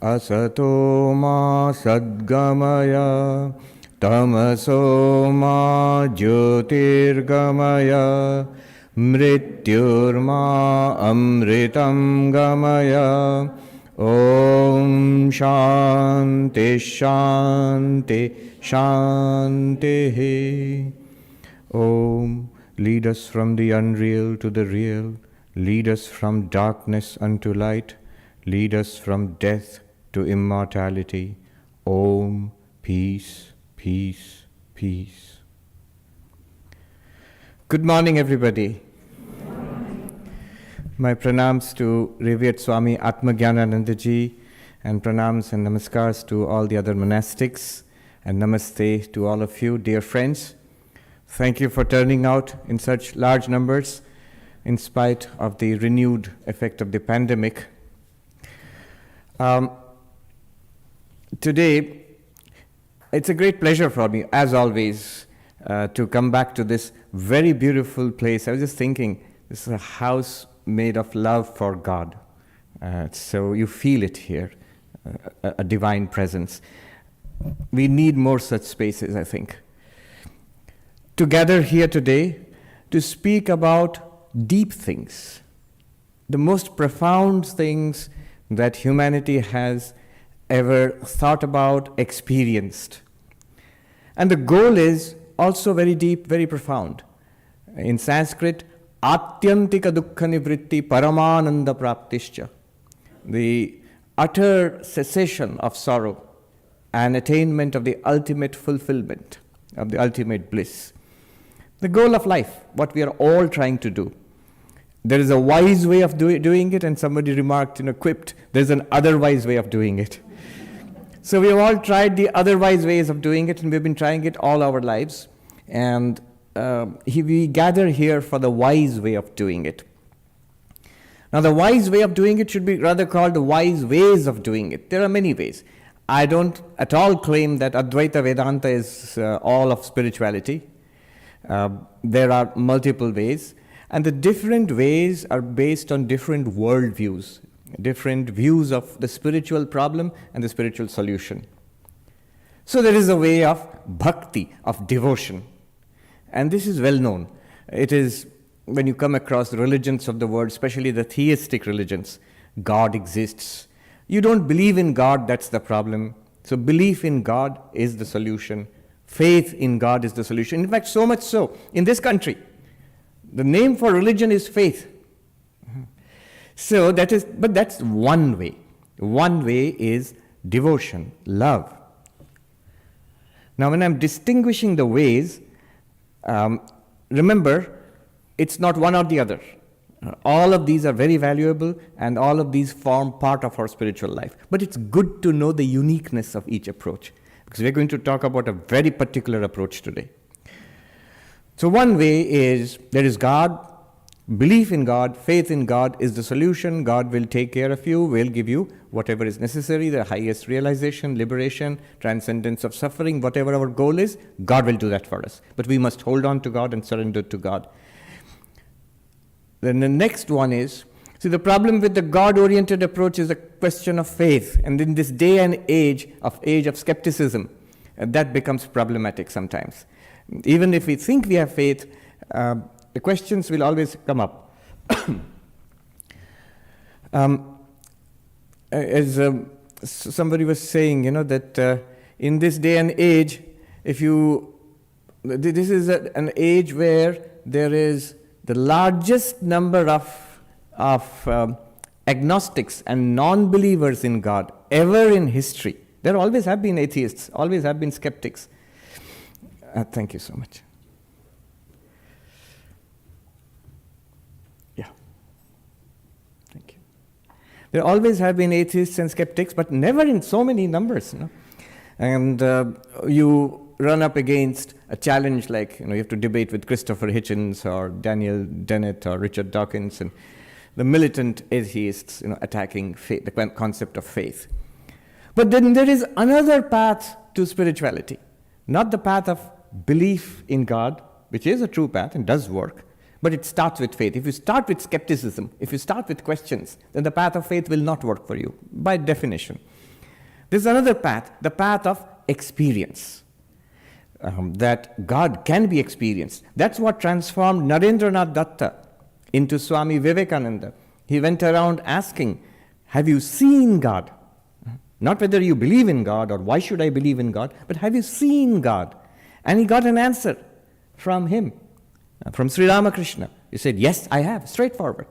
Asato ma sadgamaya tamaso ma jyotirgamaya mrityurma amritam gamaya. Om Shanti Shanti Shanti. Om, lead us from the unreal to the real, lead us from darkness unto light, lead us from death to immortality. Om, peace, peace, peace. Good morning, everybody. My pranams to Revered Swami Atmagyanananda ji, and pranams and namaskars to all the other monastics, and namaste to all of you, dear friends. Thank you for turning out in such large numbers in spite of the renewed effect of the pandemic. Today, it's a great pleasure for me, as always, to come back to this very beautiful place. I was just thinking, this is a house made of love for God. So you feel it here, a divine presence. We need more such spaces, I think. To gather here today to speak about deep things, the most profound things that humanity has ever thought about, experienced. And the goal is also very deep, very profound. In Sanskrit, Atyantika dukkha nivritti paramananda praptischa. The utter cessation of sorrow and attainment of the ultimate fulfillment, of the ultimate bliss. The goal of life, what we are all trying to do. There is a wise way of doing it, and somebody remarked, quipped, there's an otherwise way of doing it. So we have all tried the otherwise ways of doing it, and we've been trying it all our lives. And we gather here for the wise way of doing it. Now, the wise way of doing it should be rather called the wise ways of doing it. There are many ways. I don't at all claim that Advaita Vedanta is all of spirituality. There are multiple ways, and the different ways are based on different worldviews, different views of the spiritual problem and the spiritual solution. So there is a way of bhakti, of devotion. And this is well known. It is, when you come across the religions of the world, especially the theistic religions, God exists. You don't believe in God, that's the problem. So belief in God is the solution. Faith in God is the solution. In fact, so much so, in this country, the name for religion is faith. So but that's one way. One way is devotion, love. Now, when I'm distinguishing the ways, remember, it's not one or the other. All of these are very valuable, and all of these form part of our spiritual life. But it's good to know the uniqueness of each approach, because we're going to talk about a very particular approach today. So one way is, there is God, belief in God, faith in God is the solution. God will take care of you, will give you whatever is necessary, the highest realization, liberation, transcendence of suffering, whatever our goal is, God will do that for us. But we must hold on to God and surrender to God. Then the next one is, see, the problem with the God-oriented approach is a question of faith. And in this day and age of skepticism, that becomes problematic sometimes. Even if we think we have faith, the questions will always come up. As somebody was saying, that in this day and age, this is an age where there is the largest number of agnostics and non-believers in God ever in history. There always have been atheists, always have been skeptics. Thank you so much. Yeah. Thank you. There always have been atheists and skeptics, but never in so many numbers. And you run up against a challenge like, you have to debate with Christopher Hitchens or Daniel Dennett or Richard Dawkins, and the militant atheists, attacking faith, the concept of faith. But then there is another path to spirituality, not the path of belief in God, which is a true path and does work, but it starts with faith. If you start with skepticism, if you start with questions, then the path of faith will not work for you, by definition. There's another path, the path of experience. That God can be experienced. That's what transformed Narendranath Datta into Swami Vivekananda. He went around asking, have you seen God? Not whether you believe in God or why should I believe in God, but have you seen God? And he got an answer from him, from Sri Ramakrishna. He said, yes, I have, straightforward.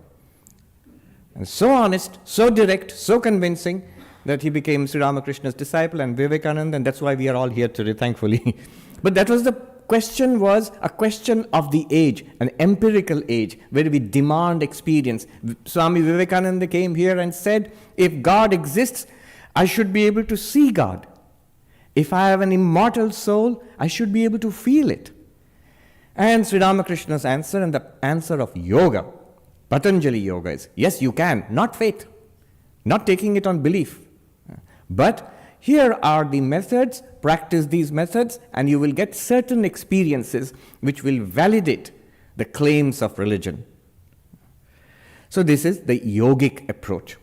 And so honest, so direct, so convincing that he became Sri Ramakrishna's disciple and Vivekananda, and that's why we are all here today, thankfully. But that was was a question of the age, an empirical age, where we demand experience. Swami Vivekananda came here and said, if God exists, I should be able to see God. If I have an immortal soul, I should be able to feel it. And Sri Ramakrishna's answer, and the answer of yoga, Patanjali yoga, is yes, you can, not faith, not taking it on belief. But here are the methods, practice these methods, and you will get certain experiences which will validate the claims of religion. So this is the yogic approach.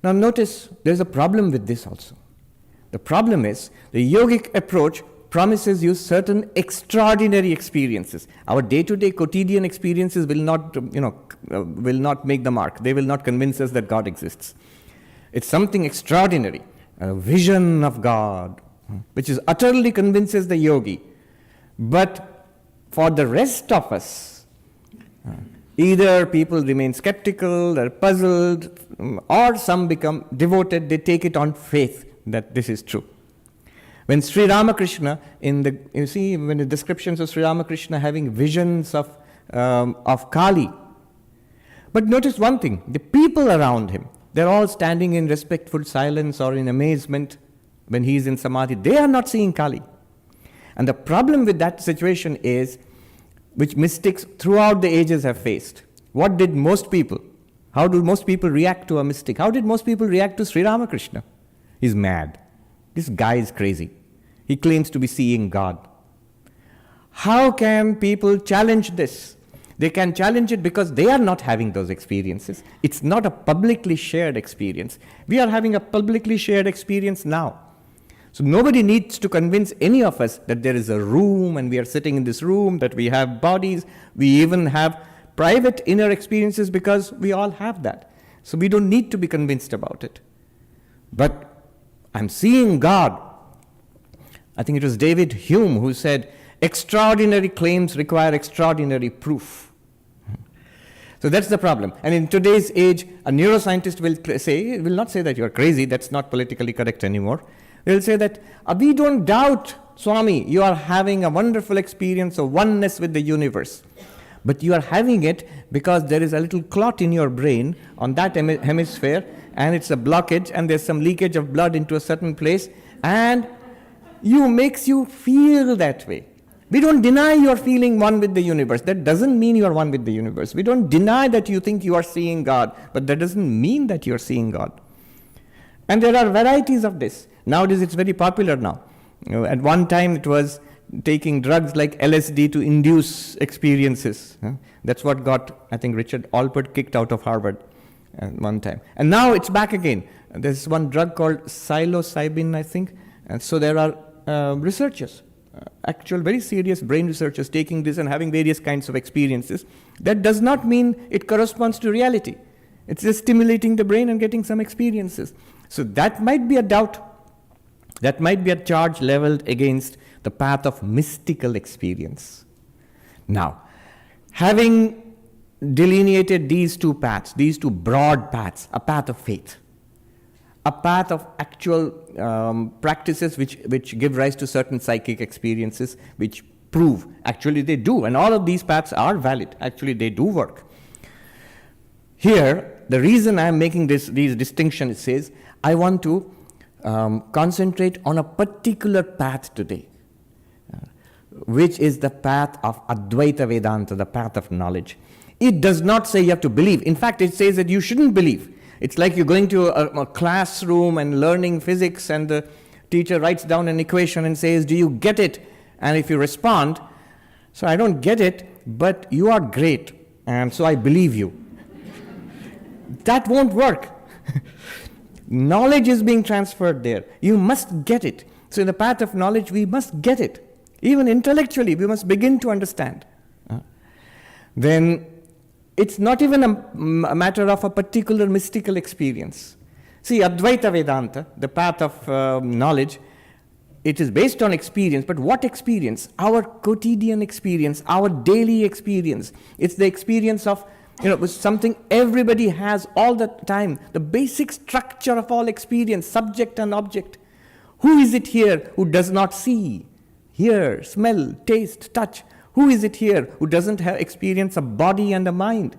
Now notice there's a problem with this also. The problem is the yogic approach promises you certain extraordinary experiences. Our day-to-day quotidian experiences will not make the mark. They will not convince us that God exists. It's something extraordinary, a vision of God, which is utterly convinces the yogi. But for the rest of us, either people remain skeptical, they're puzzled, or some become devoted, they take it on faith that this is true. When Sri Ramakrishna, when the descriptions of Sri Ramakrishna having visions of Kali. But notice one thing, the people around him, they're all standing in respectful silence or in amazement when he's in Samadhi. They are not seeing Kali. And the problem with that situation is, which mystics throughout the ages have faced. What did most people, how do most people react to a mystic? How did most people react to Sri Ramakrishna? He's mad. This guy is crazy. He claims to be seeing God. How can people challenge this? They can challenge it because they are not having those experiences. It's not a publicly shared experience. We are having a publicly shared experience now. So nobody needs to convince any of us that there is a room and we are sitting in this room, that we have bodies. We even have private inner experiences because we all have that. So we don't need to be convinced about it. But I'm seeing God. I think it was David Hume who said, extraordinary claims require extraordinary proof. So that's the problem. And in today's age, a neuroscientist will not say that you're crazy, that's not politically correct anymore. They'll say that, we don't doubt, Swami, you are having a wonderful experience of oneness with the universe. But you are having it because there is a little clot in your brain on that hemisphere, and it's a blockage, and there's some leakage of blood into a certain place, and makes you feel that way. We don't deny you are feeling one with the universe. That doesn't mean you are one with the universe. We don't deny that you think you are seeing God, but that doesn't mean that you are seeing God. And there are varieties of this. Nowadays it's very popular now. At one time it was taking drugs like LSD to induce experiences. That's what got, I think, Richard Alpert kicked out of Harvard at one time. And now it's back again. There's one drug called psilocybin, I think. And so there are researchers, actual very serious brain researchers taking this and having various kinds of experiences. That does not mean it corresponds to reality. It's just stimulating the brain and getting some experiences. So that might be a doubt. That might be a charge leveled against the path of mystical experience. Now, having delineated these two paths, these two broad paths, a path of faith, a path of actual practices which give rise to certain psychic experiences, which prove actually they do, and all of these paths are valid, actually they do work. Here, the reason I am making these distinctions is, I want to concentrate on a particular path today, which is the path of Advaita Vedanta, the path of knowledge. It does not say you have to believe. In fact, it says that you shouldn't believe. It's like you're going to a classroom and learning physics, and the teacher writes down an equation and says, do you get it? And if you respond, so I don't get it, but you are great, and so I believe you. That won't work. Knowledge is being transferred there. You must get it. So in the path of knowledge, we must get it. Even intellectually, we must begin to understand. Then it's not even a matter of a particular mystical experience. See, Advaita Vedanta, the path of knowledge, it is based on experience, but what experience? Our quotidian experience, our daily experience. It's the experience of, something everybody has all the time, the basic structure of all experience, subject and object. Who is it here who does not see, hear, smell, taste, touch? Who is it here who doesn't have experience a body and a mind?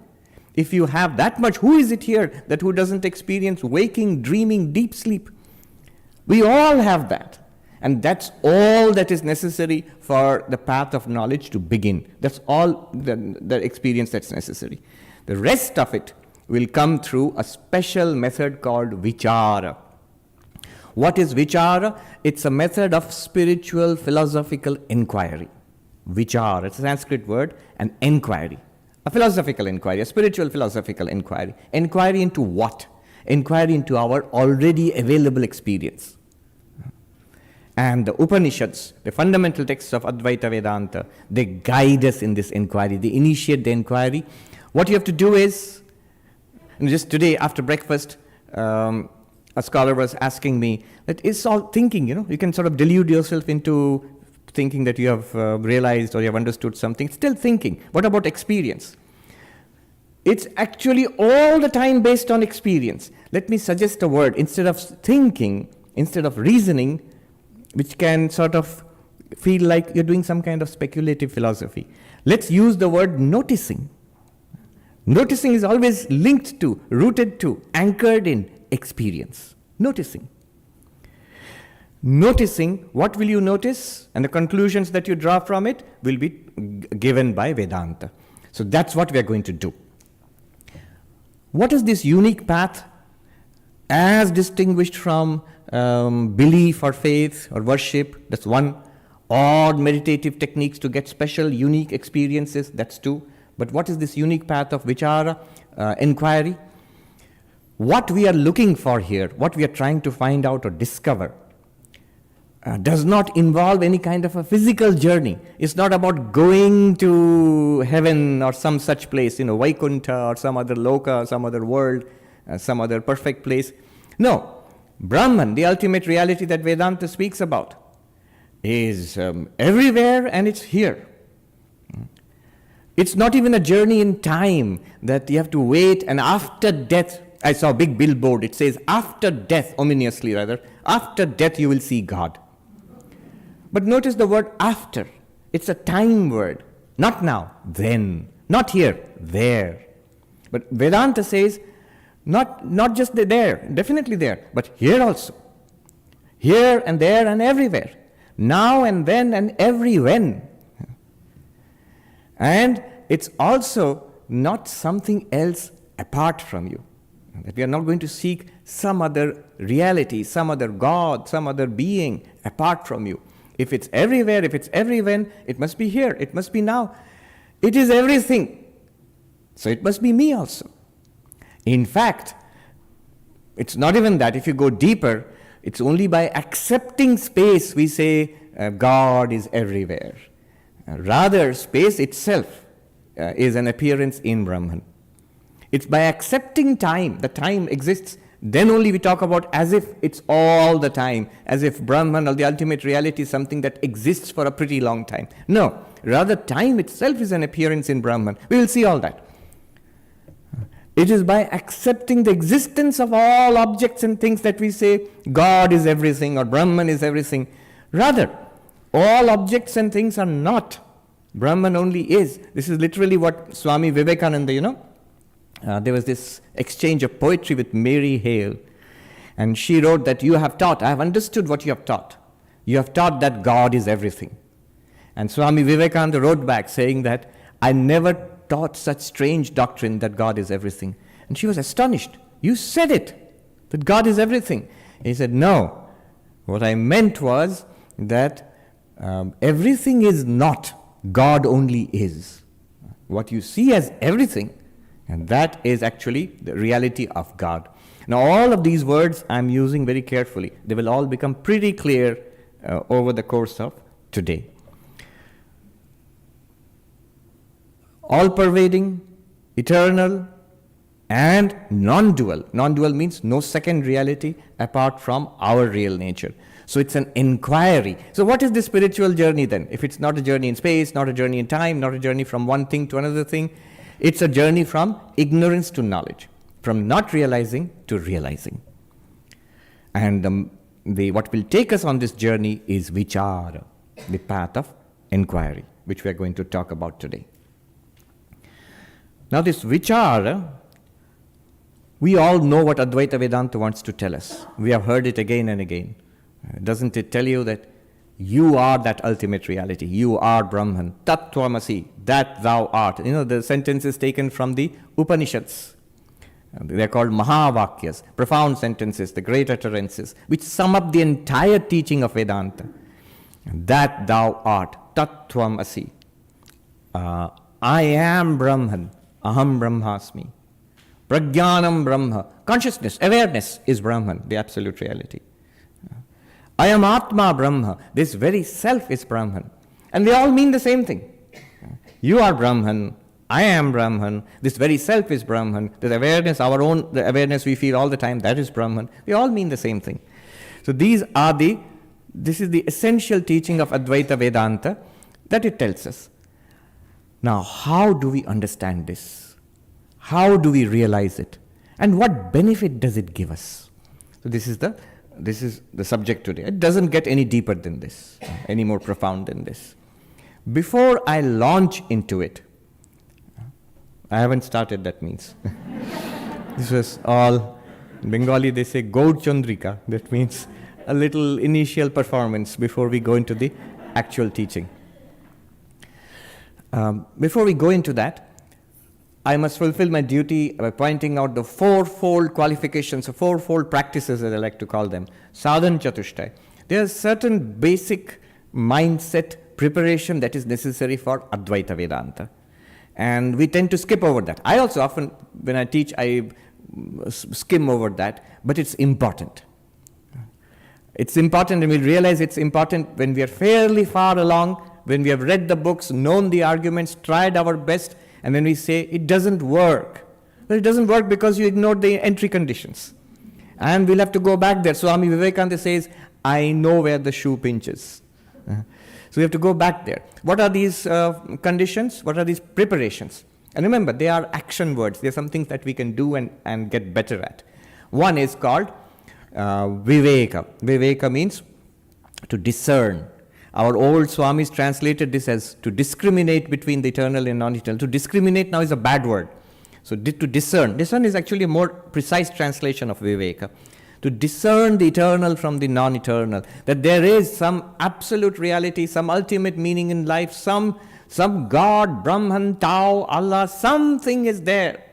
If you have that much, who is it here that who doesn't experience waking, dreaming, deep sleep? We all have that. And that's all that is necessary for the path of knowledge to begin. That's all the experience that's necessary. The rest of it will come through a special method called vichara. What is vichara? It's a method of spiritual philosophical inquiry. Vichara, it's a Sanskrit word, an inquiry. A philosophical inquiry, a spiritual philosophical inquiry. Inquiry into what? Inquiry into our already available experience. And the Upanishads, the fundamental texts of Advaita Vedanta, they guide us in this inquiry. They initiate the inquiry. What you have to do is, just today after breakfast, a scholar was asking me that it's all thinking, you can sort of delude yourself into thinking that you have realized or you have understood something. It's still thinking. What about experience? It's actually all the time based on experience. Let me suggest a word. Instead of thinking, instead of reasoning, which can sort of feel like you're doing some kind of speculative philosophy, let's use the word noticing. Noticing is always linked to, rooted to, anchored in experience. Noticing. Noticing, what will you notice? And the conclusions that you draw from it will be given by Vedanta. So that's what we are going to do. What is this unique path as distinguished from belief or faith or worship? That's one. Or meditative techniques to get special, unique experiences, that's two. But what is this unique path of vichara, inquiry? What we are looking for here, what we are trying to find out or discover, does not involve any kind of a physical journey. It's not about going to heaven or some such place, Vaikuntha or some other loka, some other world, some other perfect place. No, Brahman, the ultimate reality that Vedanta speaks about, is everywhere and it's here. It's not even a journey in time that you have to wait and after death. I saw a big billboard, it says after death, ominously rather, after death you will see God. But notice the word after. It's a time word. Not now, then. Not here, there. But Vedanta says, not just there, definitely there, but here also. Here and there and everywhere. Now and then and every when. And it's also not something else apart from you. That we are not going to seek some other reality, some other God, some other being apart from you. If it's everywhere, if it's every when, it must be here, it must be now. It is everything. So it must be me also. In fact, it's not even that. If you go deeper, it's only by accepting space we say God is everywhere. Rather, space itself is an appearance in Brahman. It's by accepting time, the time exists, then only we talk about as if it's all the time, as if Brahman or the ultimate reality is something that exists for a pretty long time. No, rather time itself is an appearance in Brahman. We will see all that. It is by accepting the existence of all objects and things that we say God is everything or Brahman is everything. Rather, all objects and things are not. Brahman only is. This is literally what Swami Vivekananda, there was this exchange of poetry with Mary Hale. And she wrote that you have taught, I have understood what you have taught. You have taught that God is everything. And Swami Vivekananda wrote back saying that I never taught such strange doctrine that God is everything. And she was astonished. You said it, that God is everything. He said, no. What I meant was that everything is not, God only is. What you see as everything, and that is actually the reality of God. Now, all of these words I'm using very carefully. They will all become pretty clear over the course of today. All-pervading, eternal, and non-dual. Non-dual means no second reality apart from our real nature. So it's an inquiry. So what is the spiritual journey then? If it's not a journey in space, not a journey in time, not a journey from one thing to another thing, it's a journey from ignorance to knowledge, from not realizing to realizing. And what will take us on this journey is vichara, the path of inquiry, which we are going to talk about today. Now this vichara, we all know what Advaita Vedanta wants to tell us. We have heard it again and again. Doesn't it tell you that you are that ultimate reality? You are Brahman, Tattvamasi, that thou art. You know, the sentence is taken from the Upanishads. They are called Mahavakyas, profound sentences, the great utterances, which sum up the entire teaching of Vedanta. That thou art, Tattvamasi. I am Brahman, Aham Brahmasmi. Prajnanam Brahma, consciousness, awareness is Brahman, the absolute reality. I am Atma Brahma, this very self is Brahman. And they all mean the same thing. You are Brahman, I am Brahman, this very self is Brahman, the awareness, the awareness we feel all the time, that is Brahman. They all mean the same thing. So this is the essential teaching of Advaita Vedanta that it tells us. Now, how do we understand this? How do we realize it? And what benefit does it give us? So this is the subject today. It doesn't get any deeper than this, any more profound than this. Before I launch into it, I haven't started, that means. This was all, in Bengali they say Gaur Chandrika, that means a little initial performance before we go into the actual teaching. Before we go into that, I must fulfill my duty by pointing out the fourfold qualifications, or fourfold practices as I like to call them, sadhan chatushtay. There are certain basic mindset preparation that is necessary for Advaita Vedanta. And we tend to skip over that. I also often, when I teach, I skim over that, but it's important. It's important, and we'll realize it's important when we are fairly far along, when we have read the books, known the arguments, tried our best, and then we say, it doesn't work. Well, it doesn't work because you ignored the entry conditions. And we'll have to go back there. Swami Vivekananda says, I know where the shoe pinches. So we have to go back there. What are these conditions? What are these preparations? And remember, they are action words. They are some things that we can do and get better at. One is called Viveka. Viveka means to discern. Our old Swamis translated this as to discriminate between the eternal and non-eternal. To discriminate now is a bad word. So to discern. Discern is actually a more precise translation of Viveka. To discern the eternal from the non-eternal. That there is some absolute reality, some ultimate meaning in life, some God, Brahman, Tao, Allah, something is there,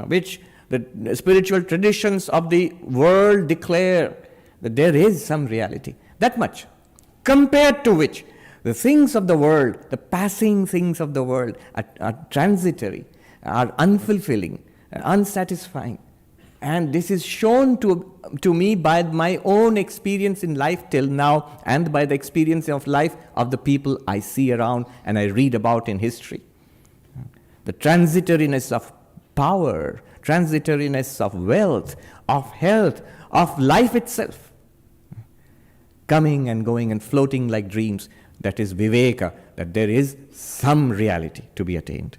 which the spiritual traditions of the world declare that there is some reality. That much. Compared to which, the things of the world, the passing things of the world are transitory, are unfulfilling, unsatisfying. And this is shown to me by my own experience in life till now, and by the experience of life of the people I see around and I read about in history. The transitoriness of power, transitoriness of wealth, of health, of life itself. Coming and going and floating like dreams, that is Viveka, that there is some reality to be attained.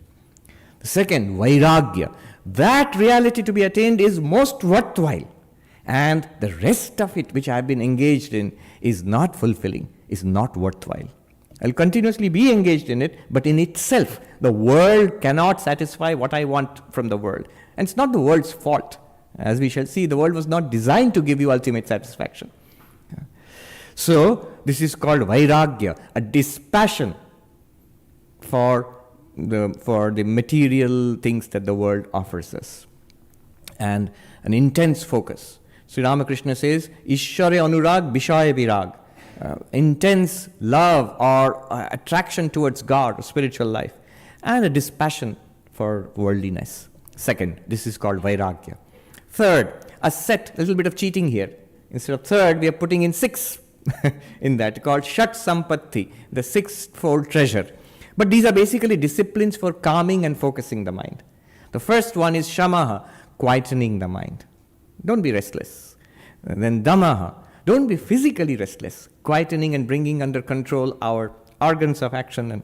The second, Vairagya. That reality to be attained is most worthwhile. And the rest of it which I have been engaged in is not fulfilling, is not worthwhile. I'll continuously be engaged in it, but in itself, the world cannot satisfy what I want from the world. And it's not the world's fault. As we shall see, the world was not designed to give you ultimate satisfaction. So, this is called Vairagya, a dispassion for the material things that the world offers us. And an intense focus. Sri Ramakrishna says, Ishware Anurag Vishaya Virag. Intense love or attraction towards God, or spiritual life. And a dispassion for worldliness. Second, this is called Vairagya. Third, a set, a little bit of cheating here. Instead of third, we are putting in 6 in that, called Shat Sampatti, the 6-fold treasure. But these are basically disciplines for calming and focusing the mind. The first one is Shamaha, quietening the mind. Don't be restless. And then Damaha, don't be physically restless, quietening and bringing under control our organs of action. And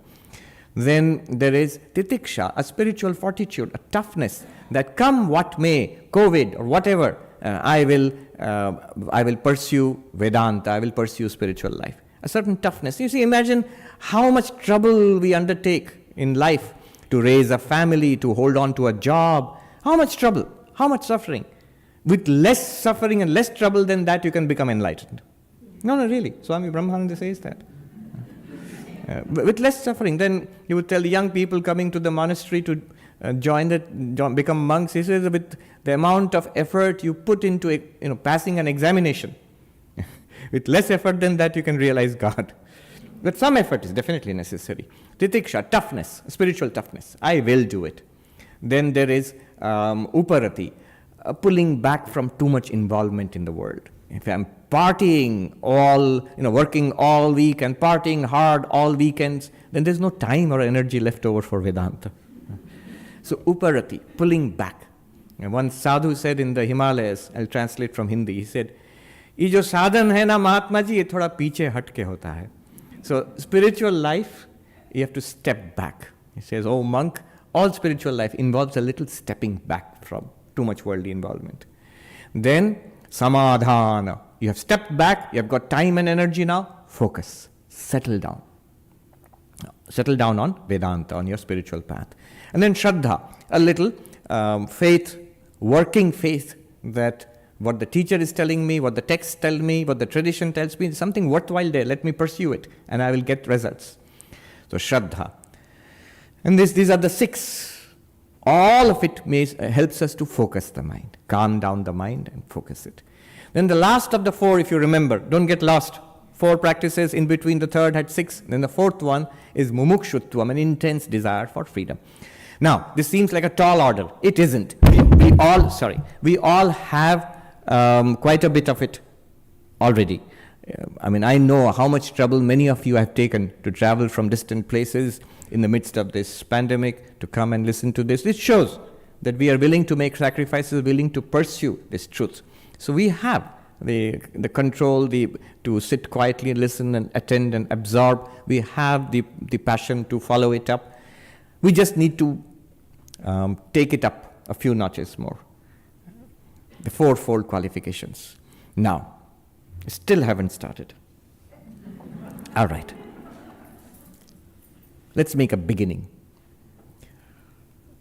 then there is Titiksha, a spiritual fortitude, a toughness that come what may, COVID or whatever, I will pursue Vedanta, I will pursue spiritual life. A certain toughness. You see, imagine how much trouble we undertake in life to raise a family, to hold on to a job. How much trouble, how much suffering. With less suffering and less trouble than that, you can become enlightened. No, really. Swami Brahmananda says that. With less suffering, then you would tell the young people coming to the monastery to become monks. He says, with the amount of effort you put into passing an examination, with less effort than that, you can realize God. But some effort is definitely necessary. Titiksha, toughness, spiritual toughness. I will do it. Then there is uparati, pulling back from too much involvement in the world. If I'm partying working all week and partying hard all weekends, then there's no time or energy left over for Vedanta. So uparati, pulling back. And one sadhu said in the Himalayas, I'll translate from Hindi, he said, ये जो साधन है ना महात्मा जी, ये थोड़ा पीछे हट के होता है. So spiritual life, you have to step back. He says, oh monk, all spiritual life involves a little stepping back from too much worldly involvement. Then samadhana, you have stepped back, you have got time and energy now, focus, settle down. Settle down on Vedanta, on your spiritual path. And then Shraddha, a little faith, working faith, that what the teacher is telling me, what the text tells me, what the tradition tells me, something worthwhile there, let me pursue it, and I will get results. So Shraddha. And these are the 6. All of it helps us to focus the mind, calm down the mind and focus it. Then the last of the 4, if you remember, don't get lost. 4 practices, in between the third had 6. Then the 4th one is mumukshutvam, an intense desire for freedom. Now, this seems like a tall order. It isn't. We all have quite a bit of it already. I know how much trouble many of you have taken to travel from distant places in the midst of this pandemic to come and listen to this. This shows that we are willing to make sacrifices, willing to pursue this truth. So we have the control, to sit quietly and listen and attend and absorb. We have the passion to follow it up. We just need to take it up a few notches more. The 4-fold qualifications. Now, still haven't started. All right. Let's make a beginning.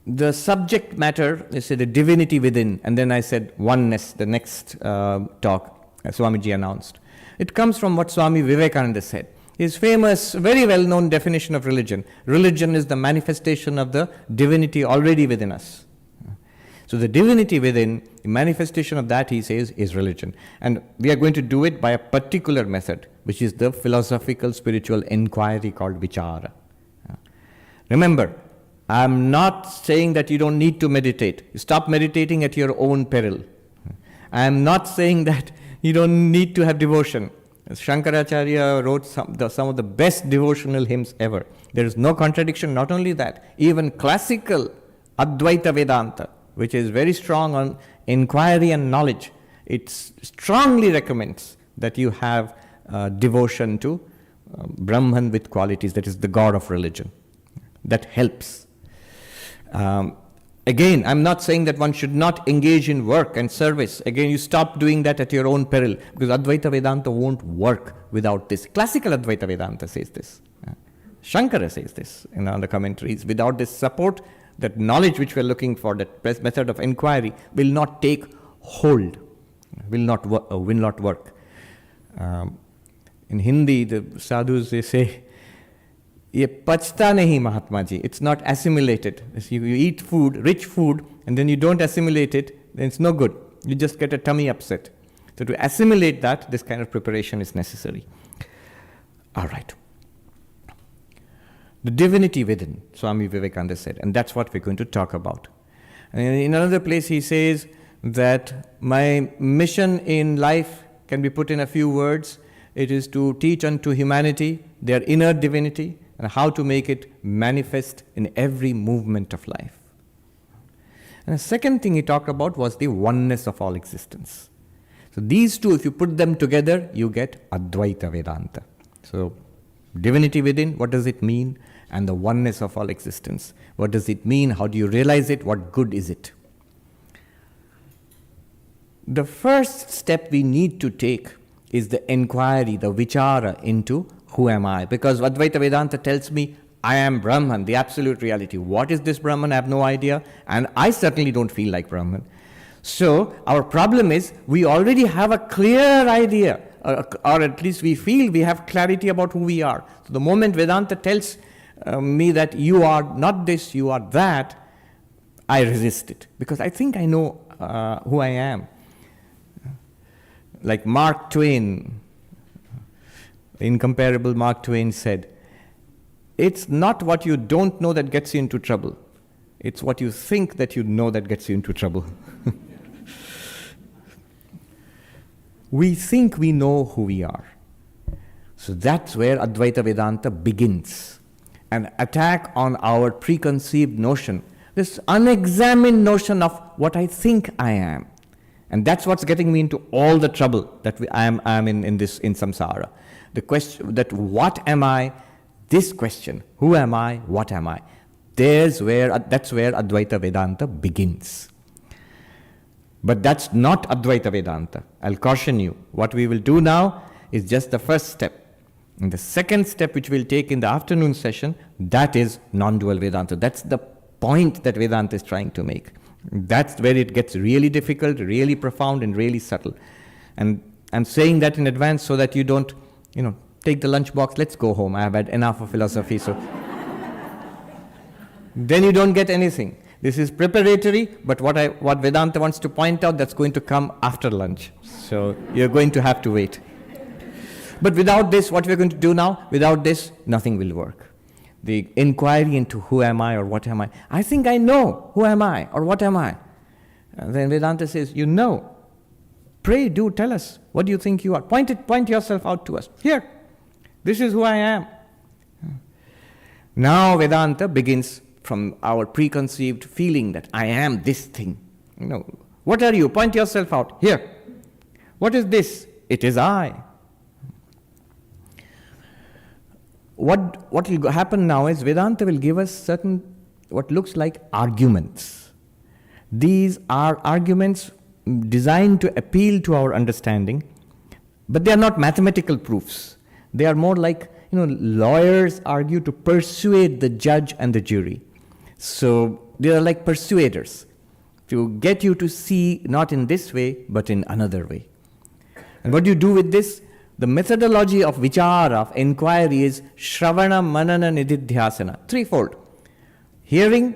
The subject matter, they say the divinity within, and then I said oneness, the next talk Swamiji announced. It comes from what Swami Vivekananda said. His famous, very well-known definition of religion. Religion is the manifestation of the divinity already within us. So the divinity within, the manifestation of that, he says, is religion. And we are going to do it by a particular method, which is the philosophical spiritual inquiry called vichara. Remember, I'm not saying that you don't need to meditate. Stop meditating at your own peril. I'm not saying that you don't need to have devotion. Shankaracharya wrote some of the best devotional hymns ever. There is no contradiction. Not only that, even classical Advaita Vedanta, which is very strong on inquiry and knowledge, it strongly recommends that you have devotion to Brahman with qualities, that is the God of religion. That helps. Again, I'm not saying that one should not engage in work and service. Again, you stop doing that at your own peril, because Advaita Vedanta won't work without this. Classical Advaita Vedanta says this. Shankara says this in the commentaries. Without this support, that knowledge which we're looking for, that method of inquiry, will not take hold, will not work. In Hindi, the sadhus, they say, ये पचता नहीं Mahatma ji, it's not assimilated. You eat food, rich food, and then you don't assimilate it, then it's no good. You just get a tummy upset. So to assimilate that, this kind of preparation is necessary. All right. The divinity within, Swami Vivekananda said, and that's what we're going to talk about. And in another place he says, that my mission in life can be put in a few words. It is to teach unto humanity their inner divinity and how to make it manifest in every movement of life. And the second thing he talked about was the oneness of all existence. So these two, if you put them together, you get Advaita Vedanta. So divinity within, what does it mean? And the oneness of all existence. What does it mean? How do you realize it? What good is it? The first step we need to take is the inquiry, the vichara into who am I? Because Advaita Vedanta tells me I am Brahman, the absolute reality. What is this Brahman? I have no idea. And I certainly don't feel like Brahman. So our problem is we already have a clear idea, or at least we feel we have clarity about who we are. So the moment Vedanta tells me that you are not this, you are that, I resist it because I think I know who I am. Like Mark Twain, incomparable Mark Twain said, it's not what you don't know that gets you into trouble. It's what you think that you know that gets you into trouble. We think we know who we are. So that's where Advaita Vedanta begins. An attack on our preconceived notion, this unexamined notion of what I think I am. And that's what's getting me into all the trouble that I am in samsara. The question that what am I? This question, who am I? What am I? That's where Advaita Vedanta begins. But that's not Advaita Vedanta. I'll caution you. What we will do now is just the first step. And the second step which we'll take in the afternoon session, that is non-dual Vedanta. That's the point that Vedanta is trying to make. That's where it gets really difficult, really profound, and really subtle. And I'm saying that in advance so that you don't, take the lunchbox, let's go home. I have had enough of philosophy, so then you don't get anything. This is preparatory, but what Vedanta wants to point out, that's going to come after lunch. So you're going to have to wait. But without this, what we're going to do now, without this, nothing will work. The inquiry into who am I or what am I. I think I know who am I or what am I. And then Vedanta says, you know. Pray, do, tell us. What do you think you are? Point yourself out to us. Here, this is who I am. Now Vedanta begins from our preconceived feeling that I am this thing. What are you? Point yourself out. Here. What is this? It is I. What will happen now is Vedanta will give us certain, what looks like arguments. These are arguments designed to appeal to our understanding, but they are not mathematical proofs. They are more like, lawyers argue to persuade the judge and the jury. So they are like persuaders to get you to see not in this way, but in another way. And what do you do with this? The methodology of vichara, of inquiry, is shravana, manana, nididhyasana. Threefold. Hearing,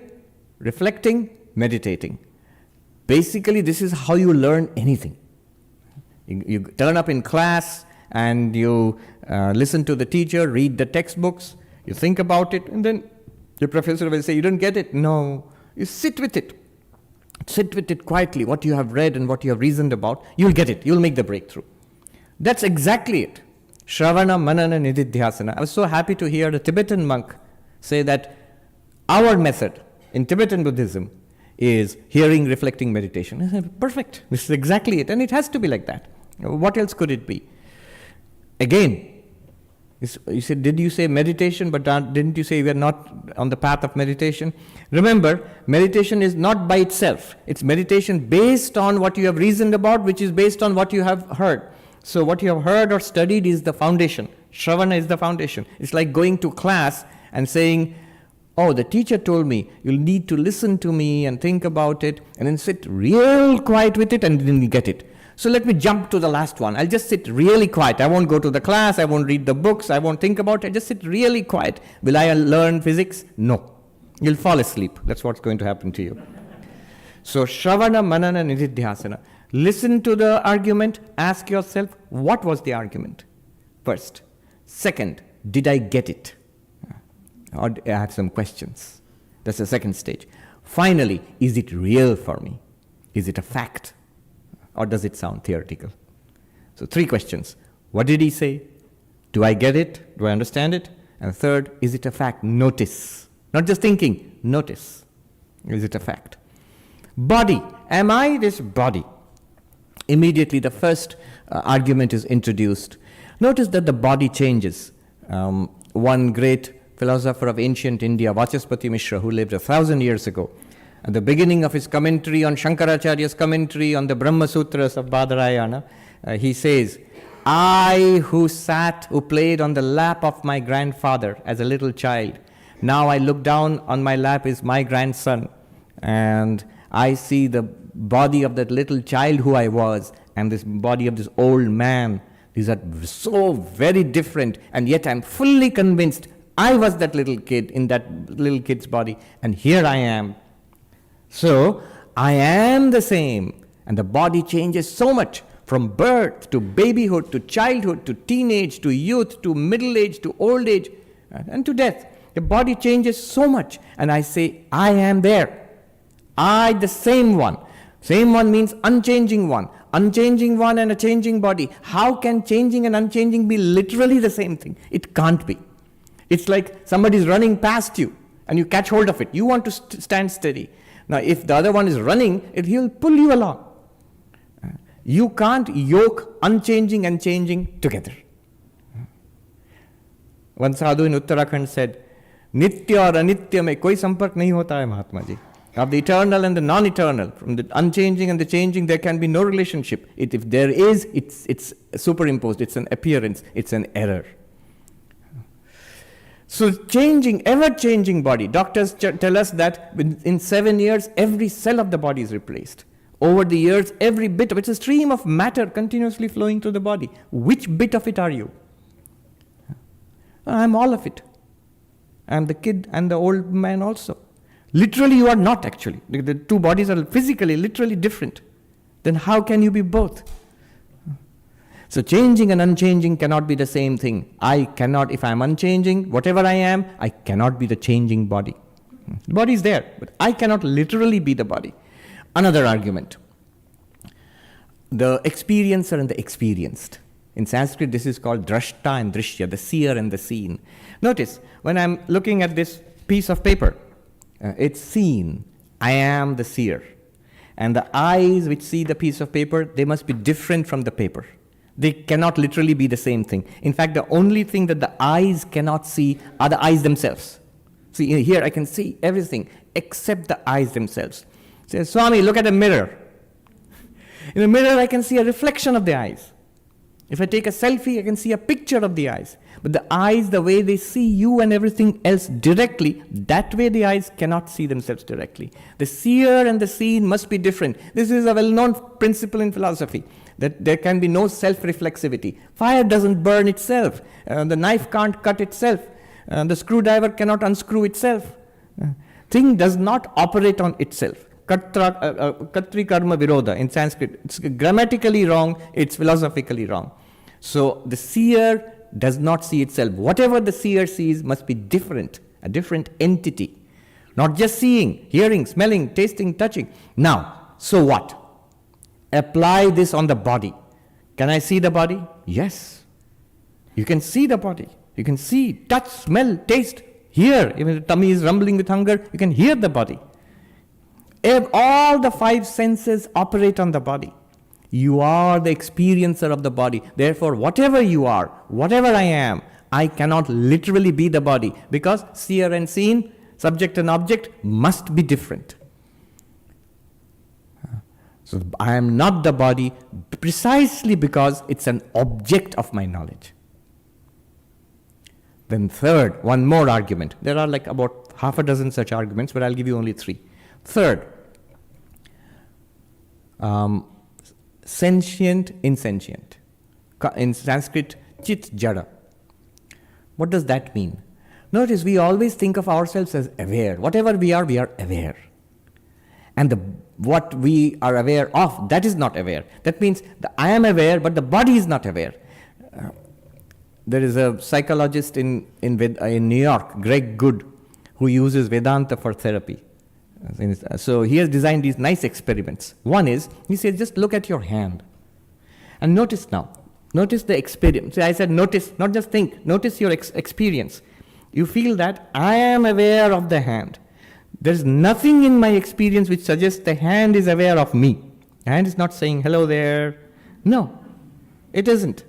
reflecting, meditating. Basically, this is how you learn anything. You turn up in class and you listen to the teacher, read the textbooks, you think about it, and then the professor will say, you don't get it? No. You sit with it. Sit with it quietly, what you have read and what you have reasoned about. You'll get it. You'll make the breakthrough. That's exactly it. Shravana, manana, nididhyasana. I was so happy to hear a Tibetan monk say that our method in Tibetan Buddhism is hearing, reflecting, meditation. I said, perfect. This is exactly it. And it has to be like that. What else could it be? Again, you said, did you say meditation, but didn't you say we are not on the path of meditation? Remember, meditation is not by itself. It's meditation based on what you have reasoned about, which is based on what you have heard. So what you have heard or studied is the foundation. Shravana is the foundation. It's like going to class and saying, oh, the teacher told me, you'll need to listen to me and think about it, and then sit real quiet with it, and then you get it. So let me jump to the last one. I'll just sit really quiet. I won't go to the class. I won't read the books. I won't think about it. I just sit really quiet. Will I learn physics? No. You'll fall asleep. That's what's going to happen to you. So Shravana, Manana, Nididhyasana. Listen to the argument. Ask yourself, what was the argument? First. Second, did I get it? Or I have some questions. That's the second stage. Finally, is it real for me? Is it a fact? Or does it sound theoretical? So 3 questions. What did he say? Do I get it? Do I understand it? And third, is it a fact? Notice. Not just thinking, notice. Is it a fact? Body. Am I this body? Immediately the first argument is introduced. Notice that the body changes. One great philosopher of ancient India, Vachaspati Mishra, who lived 1,000 years ago, at the beginning of his commentary on Shankaracharya's commentary on the Brahma Sutras of Badarayana, he says, I who played on the lap of my grandfather as a little child, now I look down on my lap is my grandson, and I see the body of that little child who I was, and this body of this old man. These are so very different, and yet I'm fully convinced I was that little kid in that little kid's body, and here I am. So, I am the same, and the body changes so much from birth to babyhood to childhood to teenage to youth to middle age to old age and to death. The body changes so much, and I say, I am there. I, the same one. Same one means unchanging one. Unchanging one and a changing body. How can changing and unchanging be literally the same thing? It can't be. It's like somebody is running past you and you catch hold of it. You want to stand steady. Now, if the other one is running, he'll pull you along. You can't yoke unchanging and changing together. One sadhu in Uttarakhand said, Nitya और अनित्य में कोई संपर्क नहीं होता है Mahatma ji. Of the eternal and the non-eternal, from the unchanging and the changing, there can be no relationship. If there is, it's superimposed, it's an appearance, it's an error. So changing, ever-changing body. Doctors tell us that in 7 years, every cell of the body is replaced. Over the years, every bit of it, it's a stream of matter continuously flowing through the body. Which bit of it are you? I'm all of it. I'm the kid and the old man also. Literally, you are not actually. The two bodies are physically, literally different. Then how can you be both? So changing and unchanging cannot be the same thing. I cannot, if I am unchanging, whatever I am, I cannot be the changing body. The body is there, but I cannot literally be the body. Another argument. The experiencer and the experienced. In Sanskrit, this is called drashta and drishya, the seer and the seen. Notice, when I'm looking at this piece of paper, it's seen. I am the seer. And the eyes which see the piece of paper, they must be different from the paper. They cannot literally be the same thing. In fact, the only thing that the eyes cannot see are the eyes themselves. See, here I can see everything except the eyes themselves. Say, Swami, look at a mirror. In a mirror, I can see a reflection of the eyes. If I take a selfie, I can see a picture of the eyes. But the eyes, the way they see you and everything else directly, that way the eyes cannot see themselves directly. The seer and the seen must be different. This is a well-known principle in philosophy, that there can be no self-reflexivity. Fire doesn't burn itself. The knife can't cut itself. The screwdriver cannot unscrew itself. Thing does not operate on itself. Katri karma viroda in Sanskrit. It's grammatically wrong, it's philosophically wrong. So the seer does not see itself. Whatever the seer sees must be different, a different entity. Not just seeing, hearing, smelling, tasting, touching. Now, so what? Apply this on the body. Can I see the body? Yes. You can see the body. You can see, touch, smell, taste, hear. Even the tummy is rumbling with hunger, you can hear the body. All the 5 senses operate on the body. You are the experiencer of the body. Therefore, whatever you are, whatever I am, I cannot literally be the body, because seer and seen, subject and object, must be different. So I am not the body precisely because it's an object of my knowledge. Then third, one more argument. There are like about half a dozen such arguments, but I'll give you only 3. Third, sentient, insentient. In Sanskrit, chit jada. What does that mean? Notice we always think of ourselves as aware. Whatever we are aware. And what we are aware of, that is not aware. That means I am aware, but the body is not aware. There is a psychologist in New York, Greg Good, who uses Vedanta for therapy. So he has designed these nice experiments. One is, he says, just look at your hand. And notice now. Notice the experience. So I said notice, not just think. Notice your experience. You feel that I am aware of the hand. There's nothing in my experience which suggests the hand is aware of me. The hand is not saying, hello there. No, it isn't.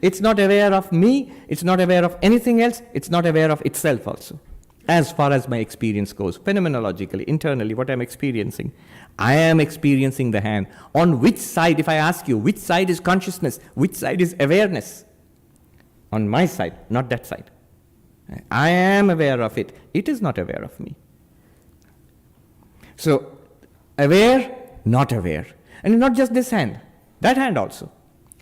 It's not aware of me. It's not aware of anything else. It's not aware of itself also. As far as my experience goes, phenomenologically, internally, what I'm experiencing. I am experiencing the hand. On which side, if I ask you, which side is consciousness? Which side is awareness? On my side, not that side. I am aware of it. It is not aware of me. So, aware, not aware. And not just this hand, that hand also.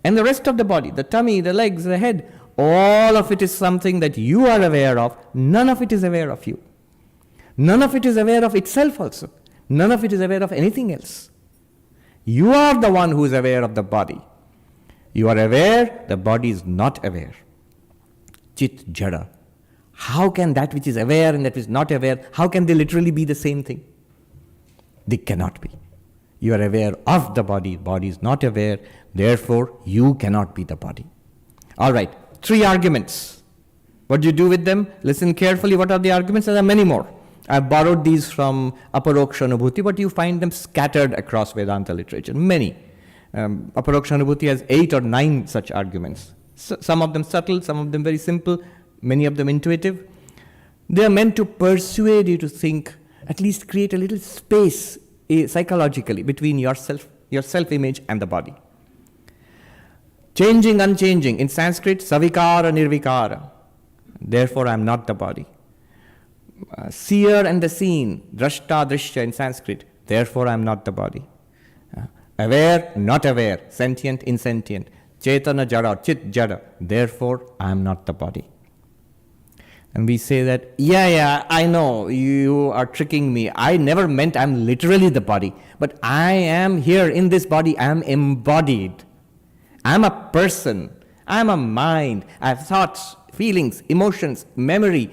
And the rest of the body, the tummy, the legs, the head, all of it is something that you are aware of. None of it is aware of you. None of it is aware of itself also. None of it is aware of anything else. You are the one who is aware of the body. You are aware, the body is not aware. Chit jada. How can that which is aware and that which is not aware, how can they literally be the same thing? They cannot be. You are aware of the body is not aware, therefore you cannot be the body. All right, 3 arguments. What do you do with them? Listen carefully, what are the arguments? There are many more. I've borrowed these from Aparoksha Anubhuti, but you find them scattered across Vedanta literature, many. Aparoksha Anubhuti has 8 or 9 such arguments. So, some of them subtle, some of them very simple, many of them intuitive. They are meant to persuade you to think, at least create a little space psychologically between yourself, your self-image and the body. Changing, unchanging. In Sanskrit, savikara, nirvikara. Therefore, I am not the body. Seer and the seen, drashta, drishya in Sanskrit. Therefore, I am not the body. Aware, not aware. Sentient, insentient. Chetana, jada, chit, jada. Therefore, I am not the body. And we say that, yeah, I know, you are tricking me. I never meant I'm literally the body. But I am here in this body. I am embodied. I'm a person. I'm a mind. I have thoughts, feelings, emotions, memory,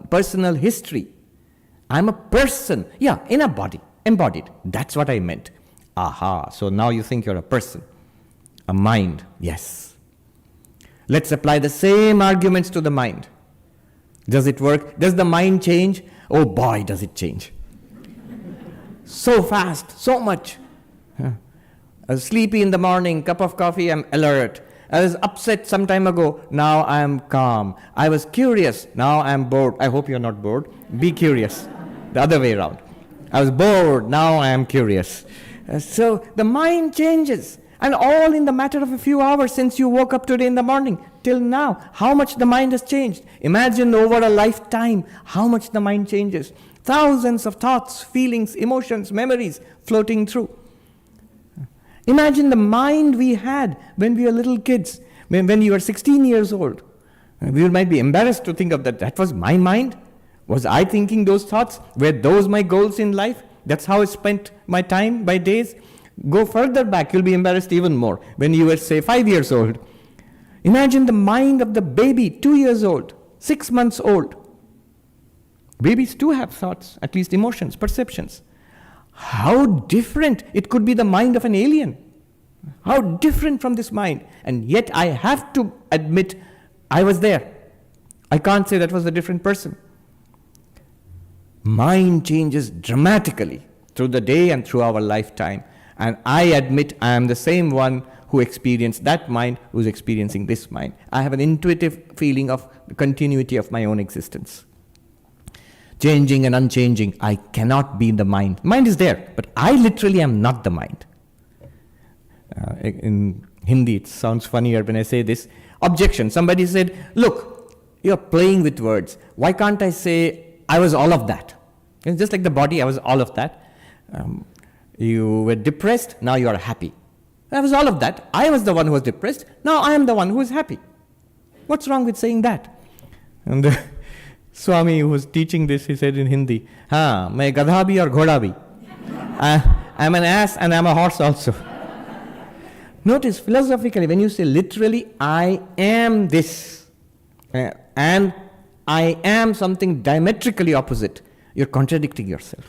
personal history. I'm a person. Yeah, in a body. Embodied. That's what I meant. Aha. So now you think you're a person. A mind. Yes. Let's apply the same arguments to the mind. Does it work? Does the mind change? Oh boy, does it change. So fast, so much. I was sleepy in the morning, cup of coffee, I'm alert. I was upset some time ago, now I am calm. I was curious, now I am bored. I hope you're not bored. Be curious. The other way around. I was bored, now I am curious. So the mind changes. And all in the matter of a few hours since you woke up today in the morning till now, how much the mind has changed. Imagine over a lifetime how much the mind changes. Thousands of thoughts, feelings, emotions, memories floating through. Imagine the mind we had when we were little kids, when you were 16 years old. We might be embarrassed to think of that. That was my mind? Was I thinking those thoughts? Were those my goals in life? That's how I spent my time, my days? Go further back, you'll be embarrassed even more. When you were, say, 5 years old. Imagine the mind of the baby, 2 years old, 6 months old. Babies too have thoughts, at least emotions, perceptions. How different it could be the mind of an alien. How different from this mind. And yet I have to admit, I was there. I can't say that was a different person. Mind changes dramatically through the day and through our lifetime. And I admit I am the same one who experienced that mind, who is experiencing this mind. I have an intuitive feeling of the continuity of my own existence. Changing and unchanging, I cannot be the mind. Mind is there, but I literally am not the mind. In Hindi, it sounds funnier when I say this. Objection. Somebody said, look, you're playing with words. Why can't I say, I was all of that? It's just like the body, I was all of that. You were depressed, now you are happy. I was all of that. I was the one who was depressed, now I am the one who is happy. What's wrong with saying that? And the Swami who was teaching this, he said in Hindi, main gadha bhi aur ghoda bhi. I'm an ass and I'm a horse also. Notice philosophically, when you say literally, I am this, and I am something diametrically opposite, you're contradicting yourself.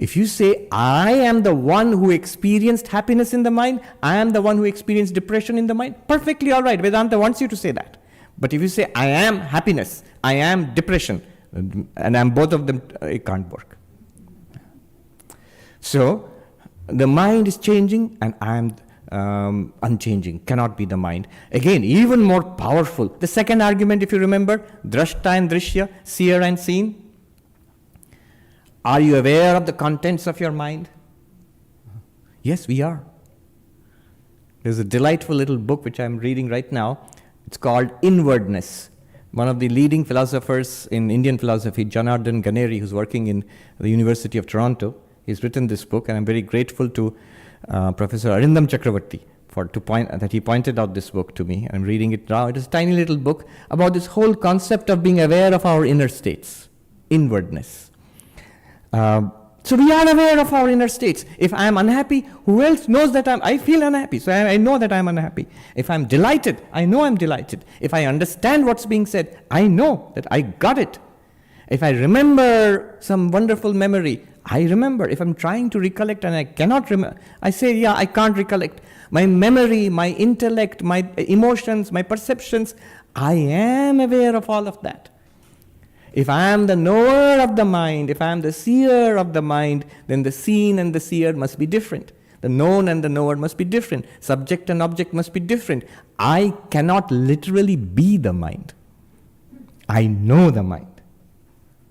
If you say, I am the one who experienced happiness in the mind, I am the one who experienced depression in the mind, perfectly all right. Vedanta wants you to say that. But if you say, I am happiness, I am depression, and I'm both of them, it can't work. So, the mind is changing and I am unchanging, cannot be the mind. Again, even more powerful. The second argument, if you remember, drashta and drishya, seer and seen. Are you aware of the contents of your mind? Yes, we are. There's a delightful little book which I'm reading right now. It's called Inwardness. One of the leading philosophers in Indian philosophy, Janardhan Ganeri, who's working in the University of Toronto, he's written this book, and I'm very grateful to Professor Arindam Chakravarti that he pointed out this book to me. I'm reading it now. It is a tiny little book about this whole concept of being aware of our inner states, inwardness. So we are aware of our inner states. If I am unhappy, who else knows that I feel unhappy? So I know that I'm unhappy. If I'm delighted, I know I'm delighted. If I understand what's being said, I know that I got it. If I remember some wonderful memory, I remember. If I'm trying to recollect and I cannot remember, I say, yeah, I can't recollect. My memory, my intellect, my emotions, my perceptions, I am aware of all of that. If I am the knower of the mind, if I am the seer of the mind, then the seen and the seer must be different. The known and the knower must be different. Subject and object must be different. I cannot literally be the mind. I know the mind.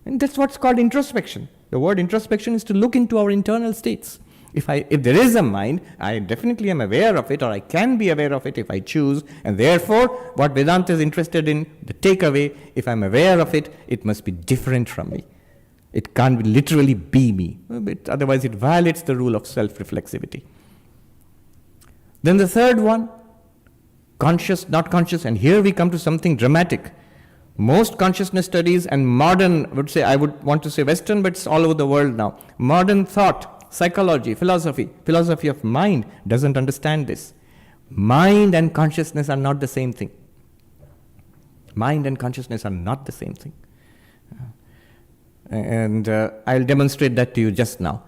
And that's what's called introspection. The word introspection is to look into our internal states. If there is a mind, I definitely am aware of it, or I can be aware of it if I choose. And therefore, what Vedanta is interested in, the takeaway, if I'm aware of it, it must be different from me. It can't literally be me. Otherwise, it violates the rule of self-reflexivity. Then the third one, conscious, not conscious. And here we come to something dramatic. Most consciousness studies and modern, I would want to say Western, but it's all over the world now. Modern thought, psychology, philosophy of mind doesn't understand this. Mind and consciousness are not the same thing. Mind and consciousness are not the same thing. And I'll demonstrate that to you just now.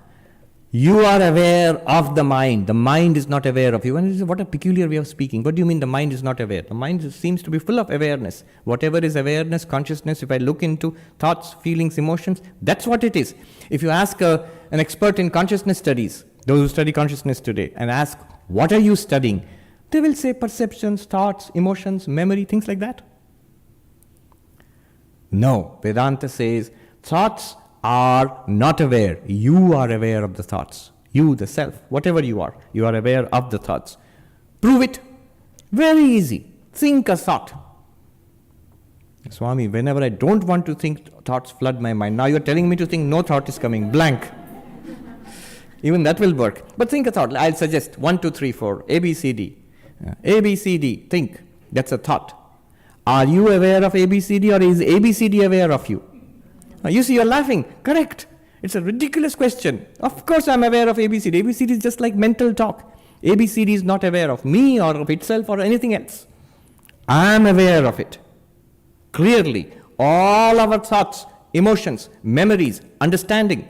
You are aware of the mind. The mind is not aware of you. And what a peculiar way of speaking. What do you mean the mind is not aware? The mind seems to be full of awareness. Whatever is awareness, consciousness, if I look into thoughts, feelings, emotions, that's what it is. If you ask an expert in consciousness studies, those who study consciousness today, and ask, what are you studying? They will say perceptions, thoughts, emotions, memory, things like that. No, Vedanta says, thoughts are not aware. You are aware of the thoughts. You, the self, whatever you are aware of the thoughts. Prove it. Very easy. Think a thought. Swami, whenever I don't want to think, thoughts flood my mind. Now you're telling me to think, no thought is coming, blank. Even that will work. But think a thought. I'll suggest 1, 2, 3, 4, A, B, C, D. A, B, C, D, think. That's a thought. Are you aware of A, B, C, D, or is A, B, C, D aware of you? You see, you're laughing. Correct. It's a ridiculous question. Of course I'm aware of ABCD. ABCD is just like mental talk. ABCD is not aware of me or of itself or anything else. I'm aware of it. Clearly, all our thoughts, emotions, memories, understanding,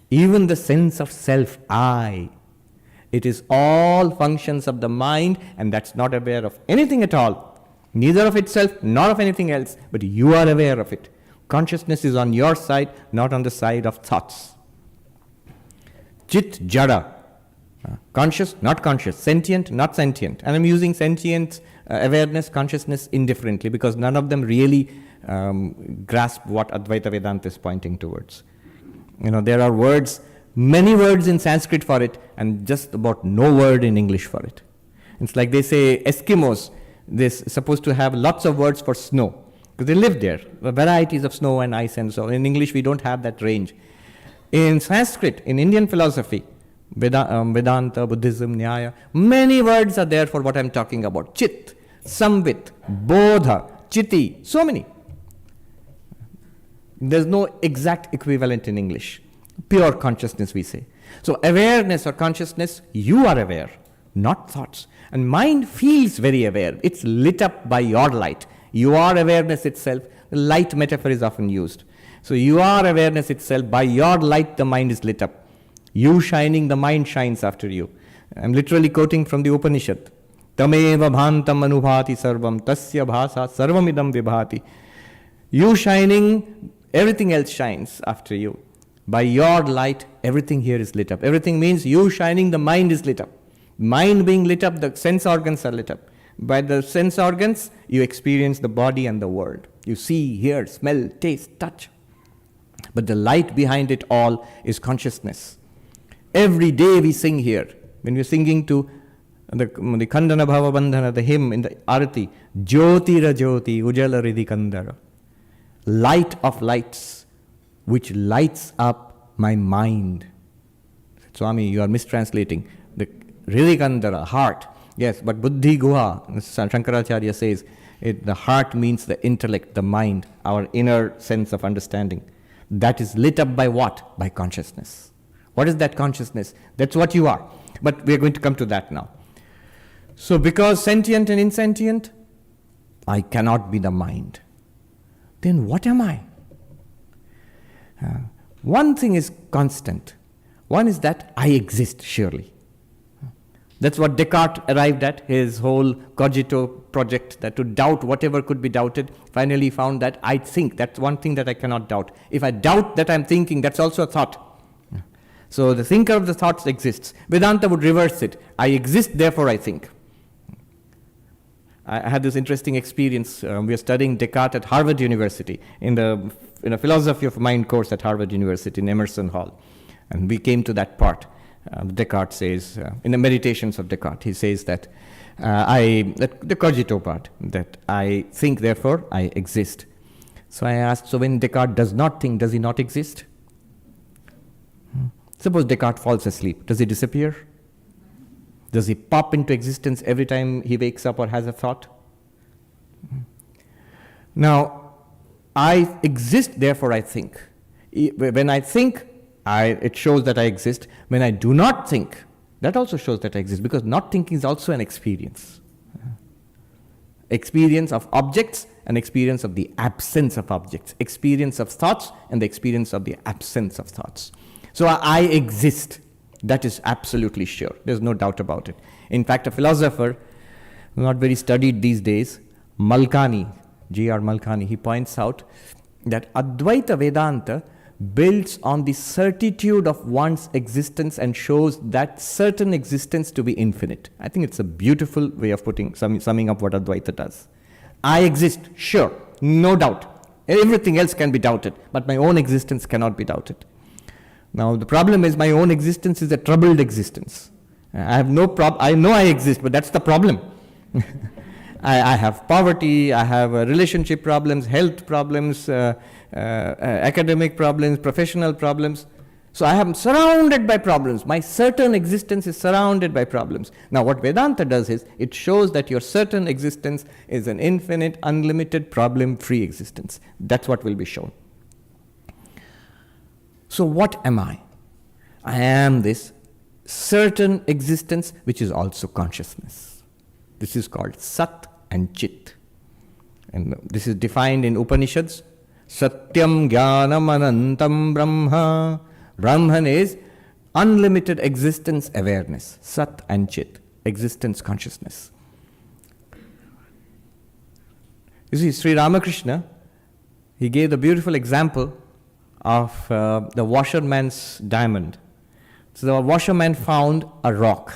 even the sense of self, I. It is all functions of the mind, and that's not aware of anything at all. Neither of itself, nor of anything else, but you are aware of it. Consciousness is on your side, not on the side of thoughts. Chit, jada. Conscious, not conscious. Sentient, not sentient. And I'm using sentient, awareness, consciousness indifferently because none of them really grasp what Advaita Vedanta is pointing towards. There are words, many words in Sanskrit for it, and just about no word in English for it. It's like they say Eskimos, they're supposed to have lots of words for snow. Because they live there, varieties of snow and ice and so on. In English, we don't have that range. In Sanskrit, in Indian philosophy, Vedanta, Buddhism, Nyaya, many words are there for what I'm talking about. Chit, Samvit, Bodha, Chiti, so many. There's no exact equivalent in English. Pure consciousness, we say. So awareness or consciousness, you are aware, not thoughts. And mind feels very aware. It's lit up by your light. You are awareness itself. The light metaphor is often used. So you are awareness itself. By your light, the mind is lit up. You shining, the mind shines after you. I'm literally quoting from the Upanishad. Tameva bhantam anubhati sarvam tasya bhasa sarvamidam vibhati. You shining, everything else shines after you. By your light, everything here is lit up. Everything means you shining, the mind is lit up. Mind being lit up, the sense organs are lit up. By the sense organs, you experience the body and the world. You see, hear, smell, taste, touch. But the light behind it all is consciousness. Every day we sing here. When we're singing to the Khandana Bhava Bandhana, the hymn in the Arati, Jyotira Jyoti Ujala Riddhi Kandara. Light of lights, which lights up my mind. Swami, you are mistranslating. The Riddhi Kandara, heart. Yes, but Buddhi Guha, Shankaracharya says, the heart means the intellect, the mind, our inner sense of understanding. That is lit up by what? By consciousness. What is that consciousness? That's what you are. But we are going to come to that now. So because sentient and insentient, I cannot be the mind. Then what am I? One thing is constant. One is that I exist, surely. That's what Descartes arrived at, his whole cogito project, that to doubt whatever could be doubted. Finally found that I think, that's one thing that I cannot doubt. If I doubt that I'm thinking, that's also a thought. So the thinker of the thoughts exists. Vedanta would reverse it. I exist, therefore I think. I had this interesting experience. We are studying Descartes at Harvard University in a philosophy of mind course at Harvard University in Emerson Hall. And we came to that part. Descartes says, in the meditations of Descartes, he says that the cogito part, that I think, therefore I exist. So I asked, so when Descartes does not think, does he not exist? Suppose Descartes falls asleep, does he disappear? Does he pop into existence every time he wakes up or has a thought? Now, I exist, therefore I think. When I think, it shows that I exist. When I do not think, that also shows that I exist, because not thinking is also an experience. Experience of objects and experience of the absence of objects. Experience of thoughts and the experience of the absence of thoughts. So I exist. That is absolutely sure. There's no doubt about it. In fact, a philosopher, not very studied these days, Malkani, G.R. Malkani, he points out that Advaita Vedanta builds on the certitude of one's existence and shows that certain existence to be infinite. I think it's a beautiful way of summing up what Advaita does. I exist, sure, no doubt. Everything else can be doubted, but my own existence cannot be doubted. Now, the problem is my own existence is a troubled existence. I have no problem. I know I exist, but that's the problem. I have poverty, I have relationship problems, health problems, academic problems, professional problems. So I am surrounded by problems. My certain existence is surrounded by problems. Now, what Vedanta does is, it shows that your certain existence is an infinite, unlimited, problem-free existence. That's what will be shown. So what am I? I am this certain existence which is also consciousness. This is called Sat and Chit. And this is defined in Upanishads. Satyam Jnanam Anantam Brahma. Brahman is unlimited existence awareness. Sat and Chit. Existence consciousness. You see, Sri Ramakrishna, he gave the beautiful example of the washerman's diamond. So the washerman found a rock,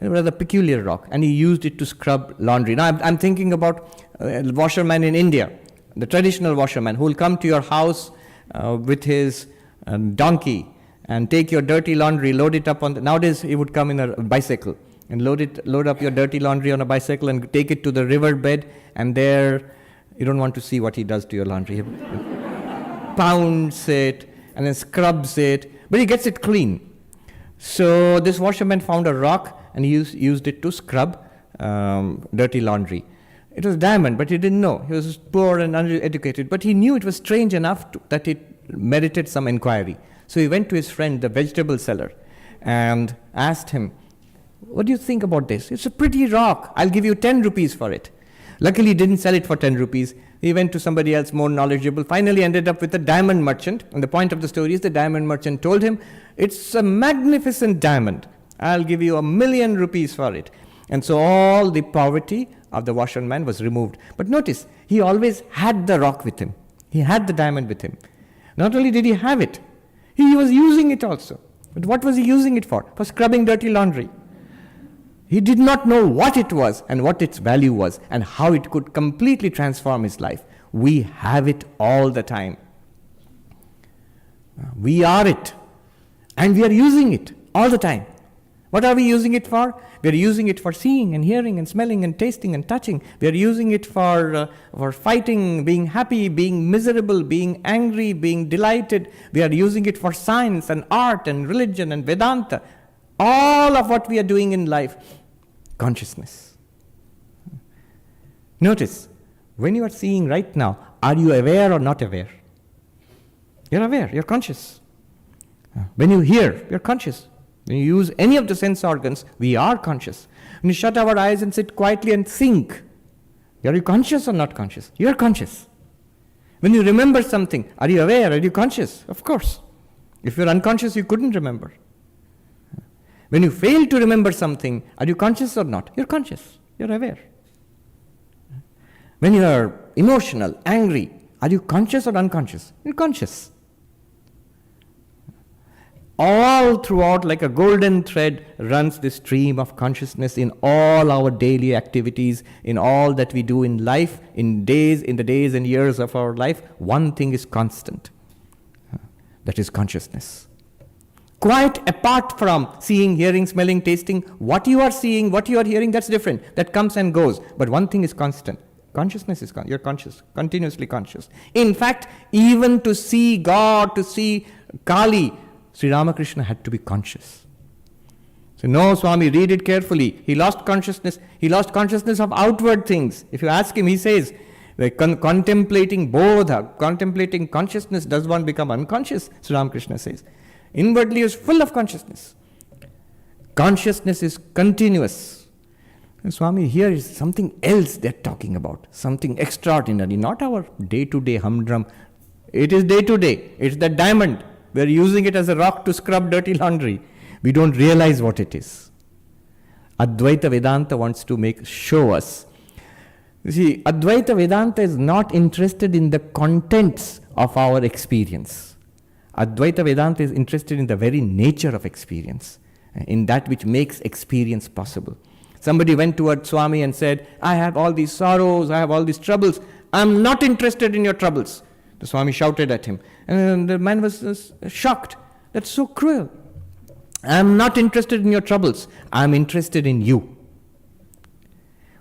a rather peculiar rock, and he used it to scrub laundry. Now I'm thinking about a washerman in India, the traditional washerman who will come to your house with his donkey and take your dirty laundry, load it up on nowadays he would come in a bicycle and load up your dirty laundry on a bicycle and take it to the river bed, and there you don't want to see what he does to your laundry. He pounds it and then scrubs it, but he gets it clean. So this washerman found a rock and he used it to scrub dirty laundry. It was diamond, but he didn't know. He was poor and uneducated, but he knew it was strange enough that it merited some inquiry. So he went to his friend, the vegetable seller, and asked him, "What do you think about this? It's a pretty rock. I'll give you 10 rupees for it." Luckily, he didn't sell it for 10 rupees. He went to somebody else more knowledgeable, finally ended up with a diamond merchant. And the point of the story is the diamond merchant told him, it's a magnificent diamond. I'll give you 1,000,000 rupees for it. And so all the poverty of the washerman was removed. But notice, he always had the rock with him. He had the diamond with him. Not only did he have it, he was using it also. But what was he using it for? For scrubbing dirty laundry. He did not know what it was and what its value was and how it could completely transform his life. We have it all the time. We are it. And we are using it all the time. What are we using it for? We are using it for seeing and hearing and smelling and tasting and touching. We are using it for fighting, being happy, being miserable, being angry, being delighted. We are using it for science and art and religion and Vedanta. All of what we are doing in life, consciousness. Notice, when you are seeing right now, are you aware or not aware? You're aware, you're conscious. When you hear, you're conscious. When you use any of the sense organs, we are conscious. When you shut our eyes and sit quietly and think, are you conscious or not conscious? You're conscious. When you remember something, are you aware? Are you conscious? Of course. If you're unconscious, you couldn't remember. When you fail to remember something, are you conscious or not? You're conscious. You're aware. When you are emotional, angry, are you conscious or unconscious? You're conscious. All throughout, like a golden thread, runs the stream of consciousness in all our daily activities, in all that we do in life, in the days and years of our life. One thing is constant. That is consciousness. Quite apart from seeing, hearing, smelling, tasting, what you are seeing, what you are hearing, that's different. That comes and goes. But one thing is constant. Consciousness is you're conscious, continuously conscious. In fact, even to see God, to see Kali, Sri Ramakrishna had to be conscious. So no, Swami, read it carefully. He lost consciousness. He lost consciousness of outward things. If you ask him, he says, contemplating bodha, contemplating consciousness, does one become unconscious? Sri Ramakrishna says. Inwardly is full of consciousness. Consciousness is continuous. And Swami, here is something else they're talking about, something extraordinary, not our day-to-day humdrum. It is day-to-day. It's the diamond. We're using it as a rock to scrub dirty laundry. We don't realize what it is. Advaita Vedanta wants to show us. You see, Advaita Vedanta is not interested in the contents of our experience. Advaita Vedanta is interested in the very nature of experience, in that which makes experience possible. Somebody went towards Swami and said, I have all these sorrows, I have all these troubles. I'm not interested in your troubles. The Swami shouted at him. And the man was shocked. That's so cruel. I'm not interested in your troubles. I'm interested in you.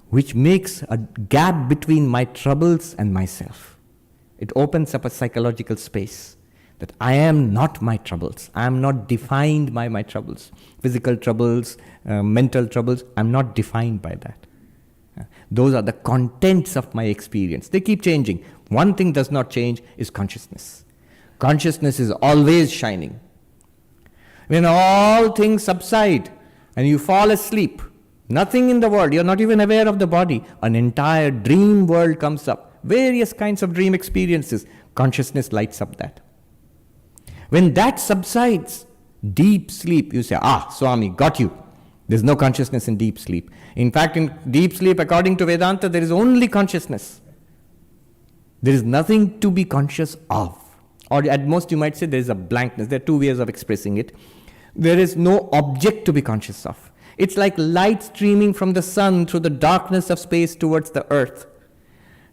Which makes a gap between my troubles and myself. It opens up a psychological space. That I am not my troubles. I am not defined by my troubles. Physical troubles, mental troubles, I'm not defined by that. Those are the contents of my experience. They keep changing. One thing does not change is consciousness. Consciousness is always shining. When all things subside and you fall asleep, nothing in the world, you're not even aware of the body, an entire dream world comes up. Various kinds of dream experiences. Consciousness lights up that. When that subsides, deep sleep, you say, Swami, got you. There's no consciousness in deep sleep. In fact, in deep sleep, according to Vedanta, there is only consciousness. There is nothing to be conscious of. Or at most you might say there is a blankness. There are two ways of expressing it. There is no object to be conscious of. It's like light streaming from the sun through the darkness of space towards the earth.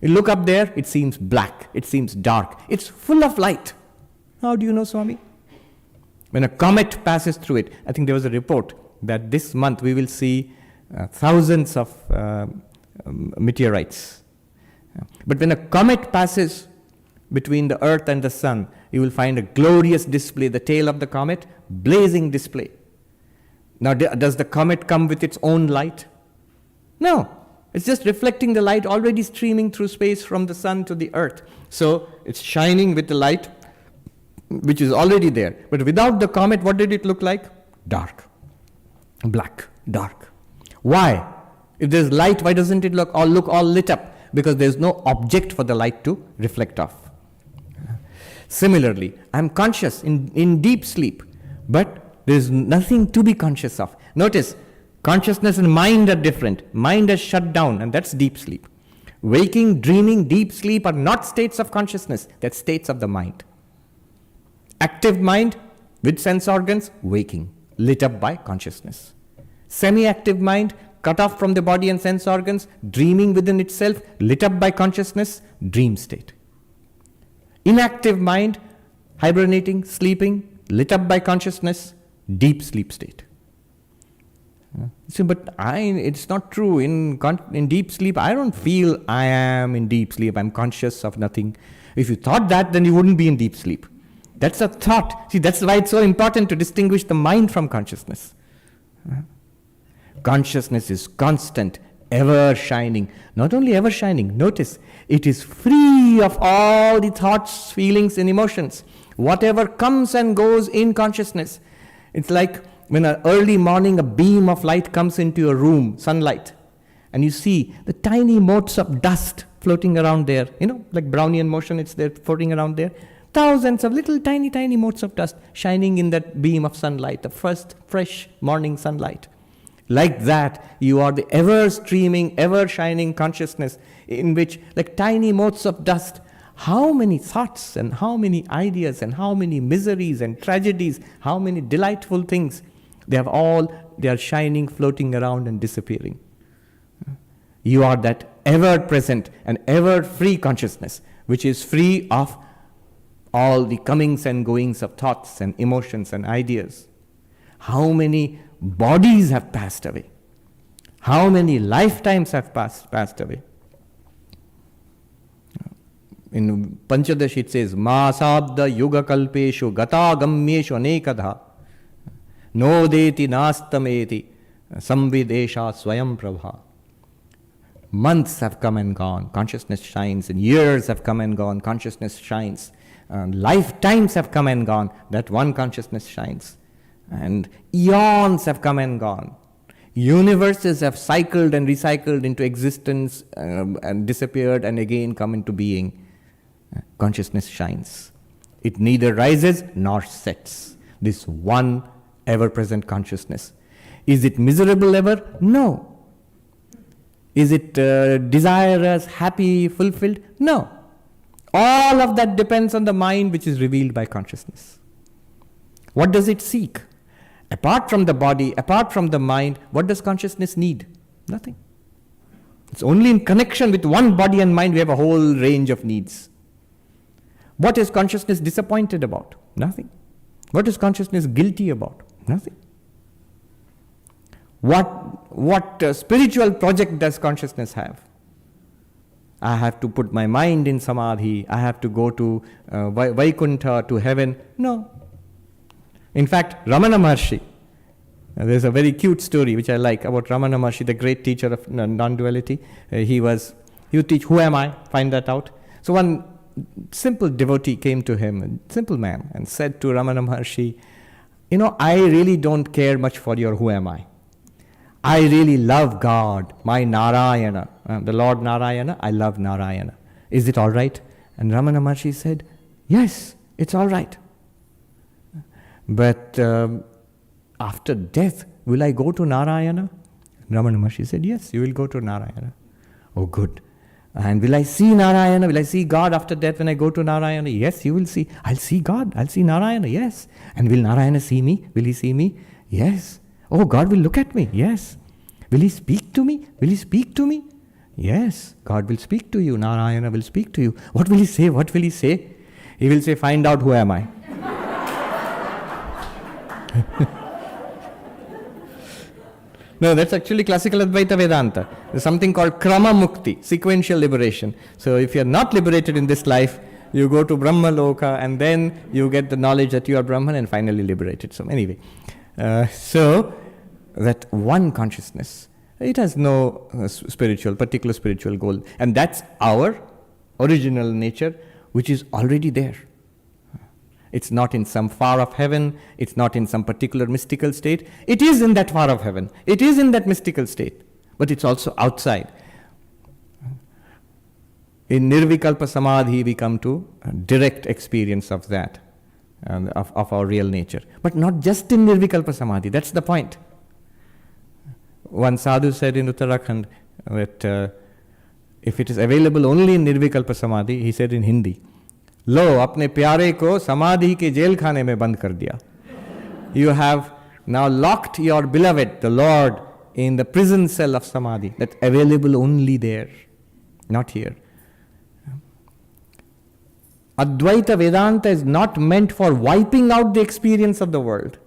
You look up there, it seems black. It seems dark. It's full of light. How do you know, Swami? When a comet passes through it, I think there was a report that this month we will see thousands of meteorites. But when a comet passes between the earth and the sun, you will find a glorious display, the tail of the comet, blazing display. Now, does the comet come with its own light? No. It's just reflecting the light already streaming through space from the sun to the earth. So, it's shining with the light which is already there. But without the comet, what did it look like? Dark. Black. Dark. Why? If there's light, why doesn't it look all lit up? Because there's no object for the light to reflect off. Similarly, I'm conscious in deep sleep. But there is nothing to be conscious of. Notice, consciousness and mind are different. Mind is shut down, and that's deep sleep. Waking, dreaming, deep sleep are not states of consciousness. They're states of the mind. Active mind with sense organs, waking, lit up by consciousness. Semi-active mind, cut off from the body and sense organs, dreaming within itself, lit up by consciousness, dream state. Inactive mind, hibernating, sleeping, lit up by consciousness, deep sleep state. So, but it's not true. In deep sleep, I don't feel I am in deep sleep. I'm conscious of nothing. If you thought that, then you wouldn't be in deep sleep. That's a thought. See, that's why it's so important to distinguish the mind from consciousness. Consciousness is constant, ever shining. Not only ever shining, notice, it is free of all the thoughts, feelings, and emotions. Whatever comes and goes in consciousness. It's like when early morning a beam of light comes into your room, sunlight, and you see the tiny motes of dust floating around there. Like Brownian motion, it's there floating around there. Thousands of little tiny motes of dust shining in that beam of sunlight, the first fresh morning sunlight. Like that, you are the ever streaming, ever shining consciousness in which, like tiny motes of dust, how many thoughts and how many ideas and how many miseries and tragedies, how many delightful things, they are shining, floating around and disappearing. You are that ever present and ever free consciousness, which is free of all the comings and goings of thoughts and emotions and ideas. How many bodies have passed away? How many lifetimes have passed away? In Panchadash it says, Masabda yuga kalpeshu gata gamyeshu anekadha nodeti nastameti samvidesha swayam prabha. Months have come and gone, consciousness shines, and years have come and gone, consciousness shines. Lifetimes have come and gone, that one consciousness shines. And eons have come and gone. Universes have cycled and recycled into existence and disappeared and again come into being. Consciousness shines. It neither rises nor sets. This one ever-present consciousness. Is it miserable ever? No. Is it desirous, happy, fulfilled? No. All of that depends on the mind which is revealed by consciousness. What does it seek? Apart from the body, apart from the mind, what does consciousness need? Nothing. It's only in connection with one body and mind we have a whole range of needs. What is consciousness disappointed about? Nothing. What is consciousness guilty about? Nothing. What spiritual project does consciousness have? I have to put my mind in samadhi. I have to go to Vaikuntha, to heaven. No. In fact, Ramana Maharshi, there's a very cute story which I like about Ramana Maharshi, the great teacher of non-duality. He would teach, who am I? Find that out. So one simple devotee came to him, a simple man, and said to Ramana Maharshi, I really don't care much for your who am I. I really love God, my Narayana, the Lord Narayana, I love Narayana. Is it all right? And Ramana Maharshi said, yes, it's all right. But after death, will I go to Narayana? Ramana Maharshi said, yes, you will go to Narayana. Oh, good. And will I see Narayana? Will I see God after death when I go to Narayana? Yes, you will see. I'll see God. I'll see Narayana. Yes. And will Narayana see me? Will he see me? Yes. Oh, God will look at me. Yes. Will he speak to me? Will he speak to me? Yes. God will speak to you. Narayana will speak to you. What will he say? What will he say? He will say, find out who am I. No, that's actually classical Advaita Vedanta. There's something called Krama Mukti, sequential liberation. So if you're not liberated in this life, you go to Brahma Loka and then you get the knowledge that you are Brahman and finally liberated. So anyway, so that one consciousness, it has no particular spiritual goal. And that's our original nature, which is already there. It's not in some far-off heaven. It's not in some particular mystical state. It is in that far-off heaven. It is in that mystical state. But it's also outside. In Nirvikalpa Samadhi, we come to a direct experience of that. of our real nature. But not just in Nirvikalpa Samadhi, that's the point. One sadhu said in Uttarakhand that if it is available only in Nirvikalpa Samadhi, he said in Hindi, "Lo, apne pyare ko samadhi ke jail khane mein band kar diya." You have now locked your beloved, the Lord, in the prison cell of Samadhi, that's available only there, not here. Advaita Vedanta is not meant for wiping out the experience of the world.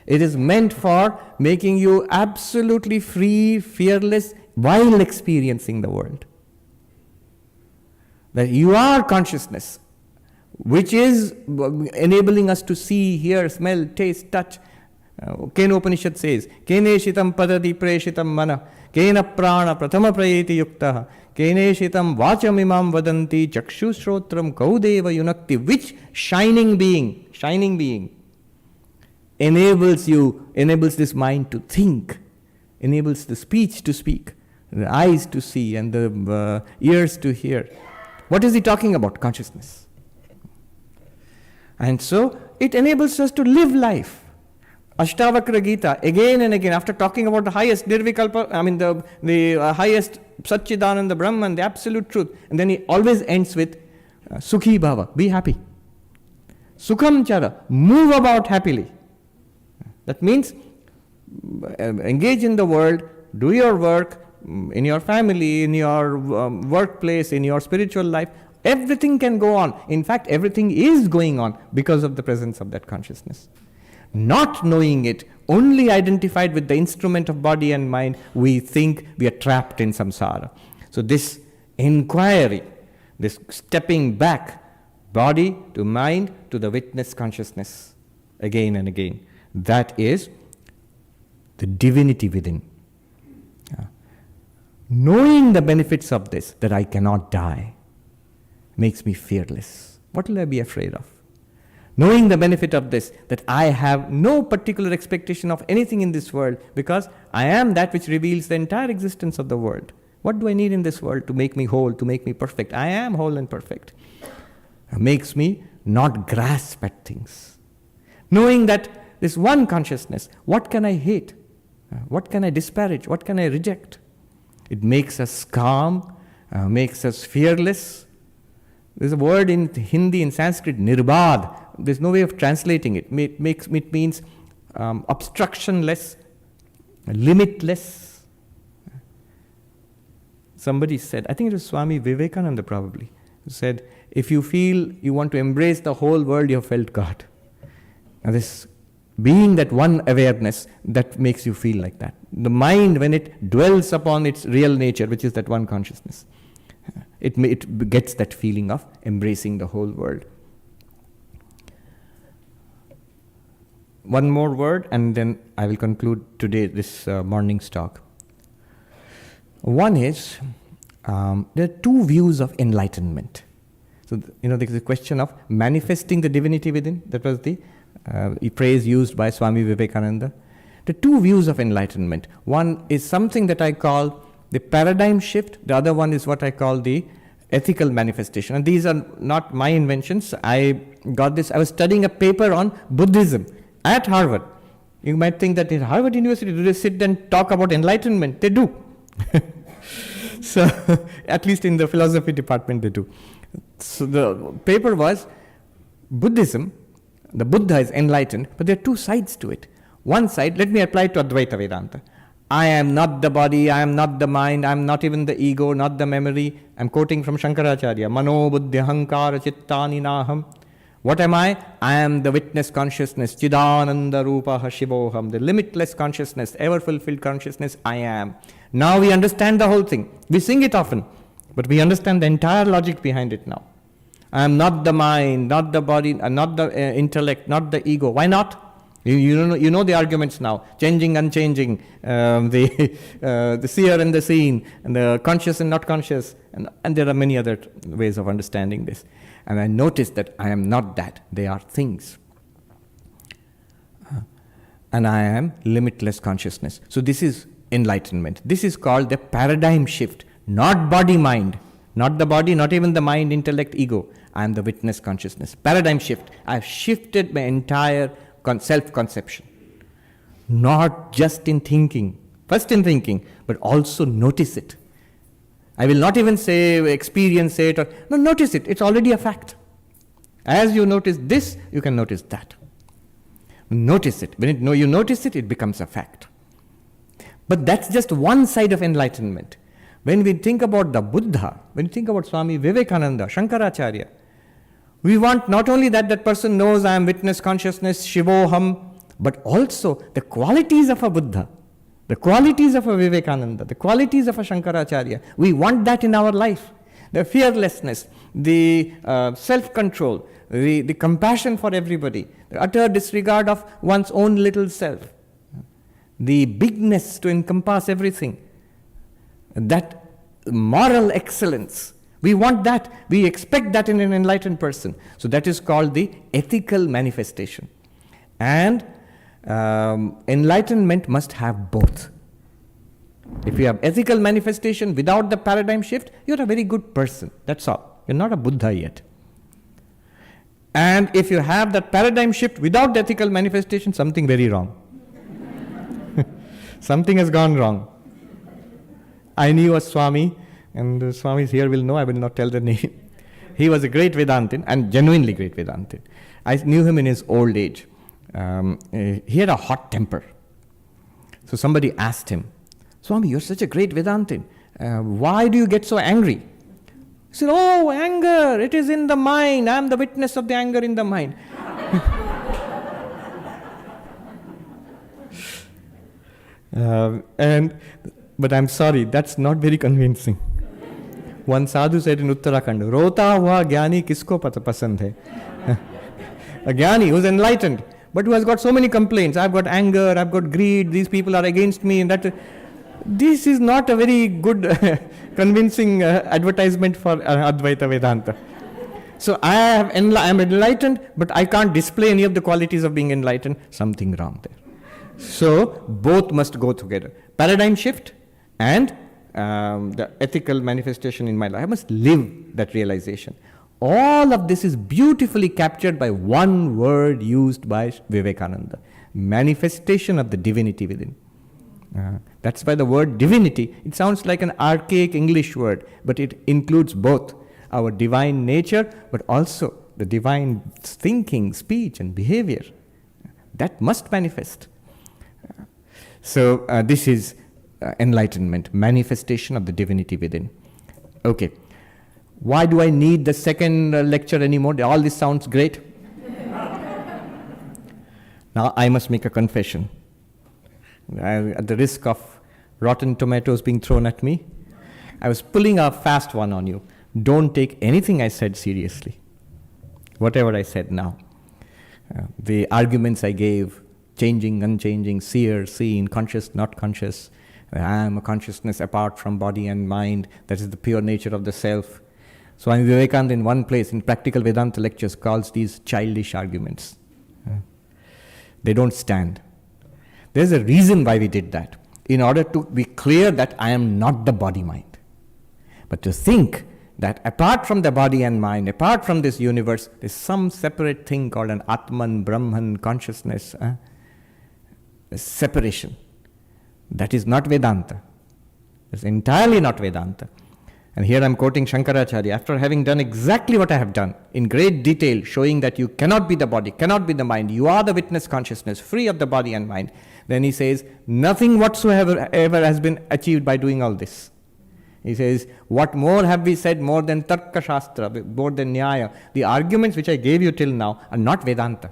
It is meant for making you absolutely free, fearless, while experiencing the world. That you are consciousness, which is enabling us to see, hear, smell, taste, touch. Kena Upanishad says, Keneshitam padati preshitam mana, Kena prana pratama prayeti yuktaha, Keneshitam vachamimam vadanti chakshu shrotram kaudeva yunakti. Which shining being enables this mind to think, enables the speech to speak, the eyes to see, and the ears to hear. What is he talking about? Consciousness. And so it enables us to live life. Ashtavakra Gita, again and again, after talking about the highest Nirvikalpa, the highest Satchidananda Brahman, the absolute truth, and then he always ends with Sukhi Bhava, be happy. Sukham Chara, move about happily. That means engage in the world, do your work, in your family, in your workplace, in your spiritual life. Everything can go on. In fact, everything is going on because of the presence of that consciousness. Not knowing it, only identified with the instrument of body and mind, we think we are trapped in samsara. So this inquiry, this stepping back, body to mind to the witness consciousness, again and again, that is the divinity within. Knowing the benefits of this, that I cannot die, makes me fearless. What will I be afraid of? Knowing the benefit of this, that I have no particular expectation of anything in this world, because I am that which reveals the entire existence of the world. What do I need in this world to make me whole, to make me perfect? I am whole and perfect. It makes me not grasp at things. Knowing that this one consciousness, what can I hate? What can I disparage? What can I reject? It makes us calm, makes us fearless. There's a word in Hindi, in Sanskrit, nirbad. There's no way of translating it. It means obstructionless, limitless. Somebody said, I think it was Swami Vivekananda probably, who said, if you feel you want to embrace the whole world, you have felt God. Now this being that one awareness, that makes you feel like that. The mind, when it dwells upon its real nature, which is that one consciousness, it gets that feeling of embracing the whole world. One more word, and then I will conclude today this morning's talk. One is, there are two views of enlightenment. So, there's a question of manifesting the divinity within. That was the phrase used by Swami Vivekananda. The two views of enlightenment. One is something that I call the paradigm shift. The other one is what I call the ethical manifestation. And these are not my inventions. I got this. I was studying a paper on Buddhism at Harvard. You might think that in Harvard University, do they sit and talk about enlightenment? They do. So, at least in the philosophy department, they do. So the paper was Buddhism. The Buddha is enlightened, but there are two sides to it. One side, let me apply it to Advaita Vedanta. I am not the body, I am not the mind, I am not even the ego, not the memory. I am quoting from Shankaracharya. Mano buddhi hankara chittani naham. What am I? I am the witness consciousness, Chidananda Rupaha Shivoham, the limitless consciousness, ever-fulfilled consciousness, I am. Now we understand the whole thing. We sing it often, but we understand the entire logic behind it now. I am not the mind, not the body, not the intellect, not the ego. Why not? You know the arguments now. Changing, unchanging, the seer and the seen, and the conscious and not conscious. And there are many other ways of understanding this. And I noticed that I am not that. They are things. And I am limitless consciousness. So this is enlightenment. This is called the paradigm shift. Not body-mind. Not the body, not even the mind, intellect, ego. I am the witness consciousness. Paradigm shift. I have shifted my entire self-conception. Not just in thinking, first in thinking, but also notice it. I will not even say experience it, or no, notice it. It's already a fact. As you notice this, you can notice that. Notice it. When you notice it, it becomes a fact. But that's just one side of enlightenment. When we think about the Buddha, when we think about Swami Vivekananda, Shankaracharya, we want not only that person knows I am witness consciousness, Shivoham, but also the qualities of a Buddha, the qualities of a Vivekananda, the qualities of a Shankaracharya. We want that in our life. The fearlessness, the self-control, the compassion for everybody, the utter disregard of one's own little self, the bigness to encompass everything, that moral excellence. We want that. We expect that in an enlightened person. So that is called the ethical manifestation. And enlightenment must have both. If you have ethical manifestation without the paradigm shift, you're a very good person. That's all. You're not a Buddha yet. And if you have that paradigm shift without the ethical manifestation, something very wrong. Something has gone wrong. I knew a Swami, and the Swamis here will know, I will not tell the name. He was a great Vedantin, and genuinely great Vedantin. I knew him in his old age. He had a hot temper. So somebody asked him, Swami, you're such a great Vedantin. Why do you get so angry? He said, oh, anger, it is in the mind. I am the witness of the anger in the mind. But I'm sorry, that's not very convincing. One sadhu said in Uttarakhand, Rota hua jnani kisko pasand hai? A jnani who's enlightened, but who has got so many complaints. I've got anger, I've got greed, these people are against me, and that. This is not a very good, convincing advertisement for Advaita Vedanta. So I am enlightened, but I can't display any of the qualities of being enlightened. Something wrong there. So both must go together. Paradigm shift and the ethical manifestation in my life. I must live that realization. All of this is beautifully captured by one word used by Vivekananda. Manifestation of the divinity within. That's why the word divinity, it sounds like an archaic English word, but it includes both our divine nature, but also the divine thinking, speech and behavior. That must manifest. So this is enlightenment, manifestation of the divinity within. Okay. Why do I need the second lecture anymore? All this sounds great. Now I must make a confession. At the risk of rotten tomatoes being thrown at me, I was pulling a fast one on you. Don't take anything I said seriously. Whatever I said now. The arguments I gave, changing, unchanging, seer, seen, conscious, not conscious. I am a consciousness apart from body and mind. That is the pure nature of the self. Swami Vivekananda in one place in Practical Vedanta lectures calls these childish arguments. They don't stand. There's a reason why we did that. In order to be clear that I am not the body-mind. But to think that apart from the body and mind, apart from this universe, there's some separate thing called an Atman, Brahman, consciousness. A separation. That is not Vedanta. It's entirely not Vedanta. And here I'm quoting Shankaracharya, after having done exactly what I have done, in great detail, showing that you cannot be the body, cannot be the mind, you are the witness consciousness, free of the body and mind. Then he says, nothing whatsoever ever has been achieved by doing all this. He says, what more have we said more than Tarka Shastra, more than Nyaya? The arguments which I gave you till now are not Vedanta.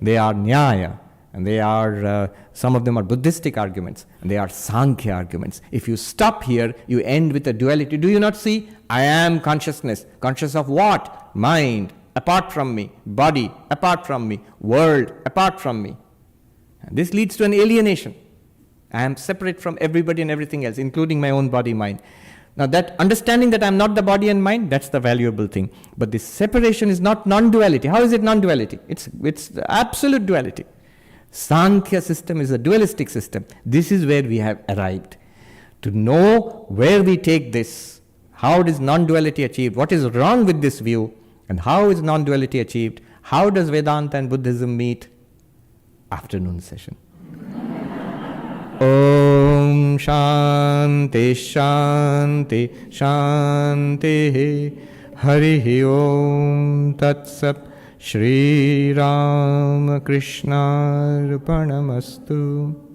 They are Nyaya. And they are, some of them are Buddhistic arguments, and they are Sankhya arguments. If you stop here, you end with a duality. Do you not see? I am consciousness. Conscious of what? Mind, apart from me. Body, apart from me. World, apart from me. And this leads to an alienation. I am separate from everybody and everything else, including my own body, mind. Now that understanding that I am not the body and mind, that's the valuable thing. But this separation is not non-duality. How is it non-duality? It's the absolute duality. Sankhya system is a dualistic system. This is where we have arrived. To know where we take this, how is non-duality achieved, what is wrong with this view, And how is non-duality achieved? How does Vedanta and Buddhism meet? Afternoon session. Om Shanti Shanti Shanti Hari Om Tat Sat Shri Ramakrishna Arpanamastu.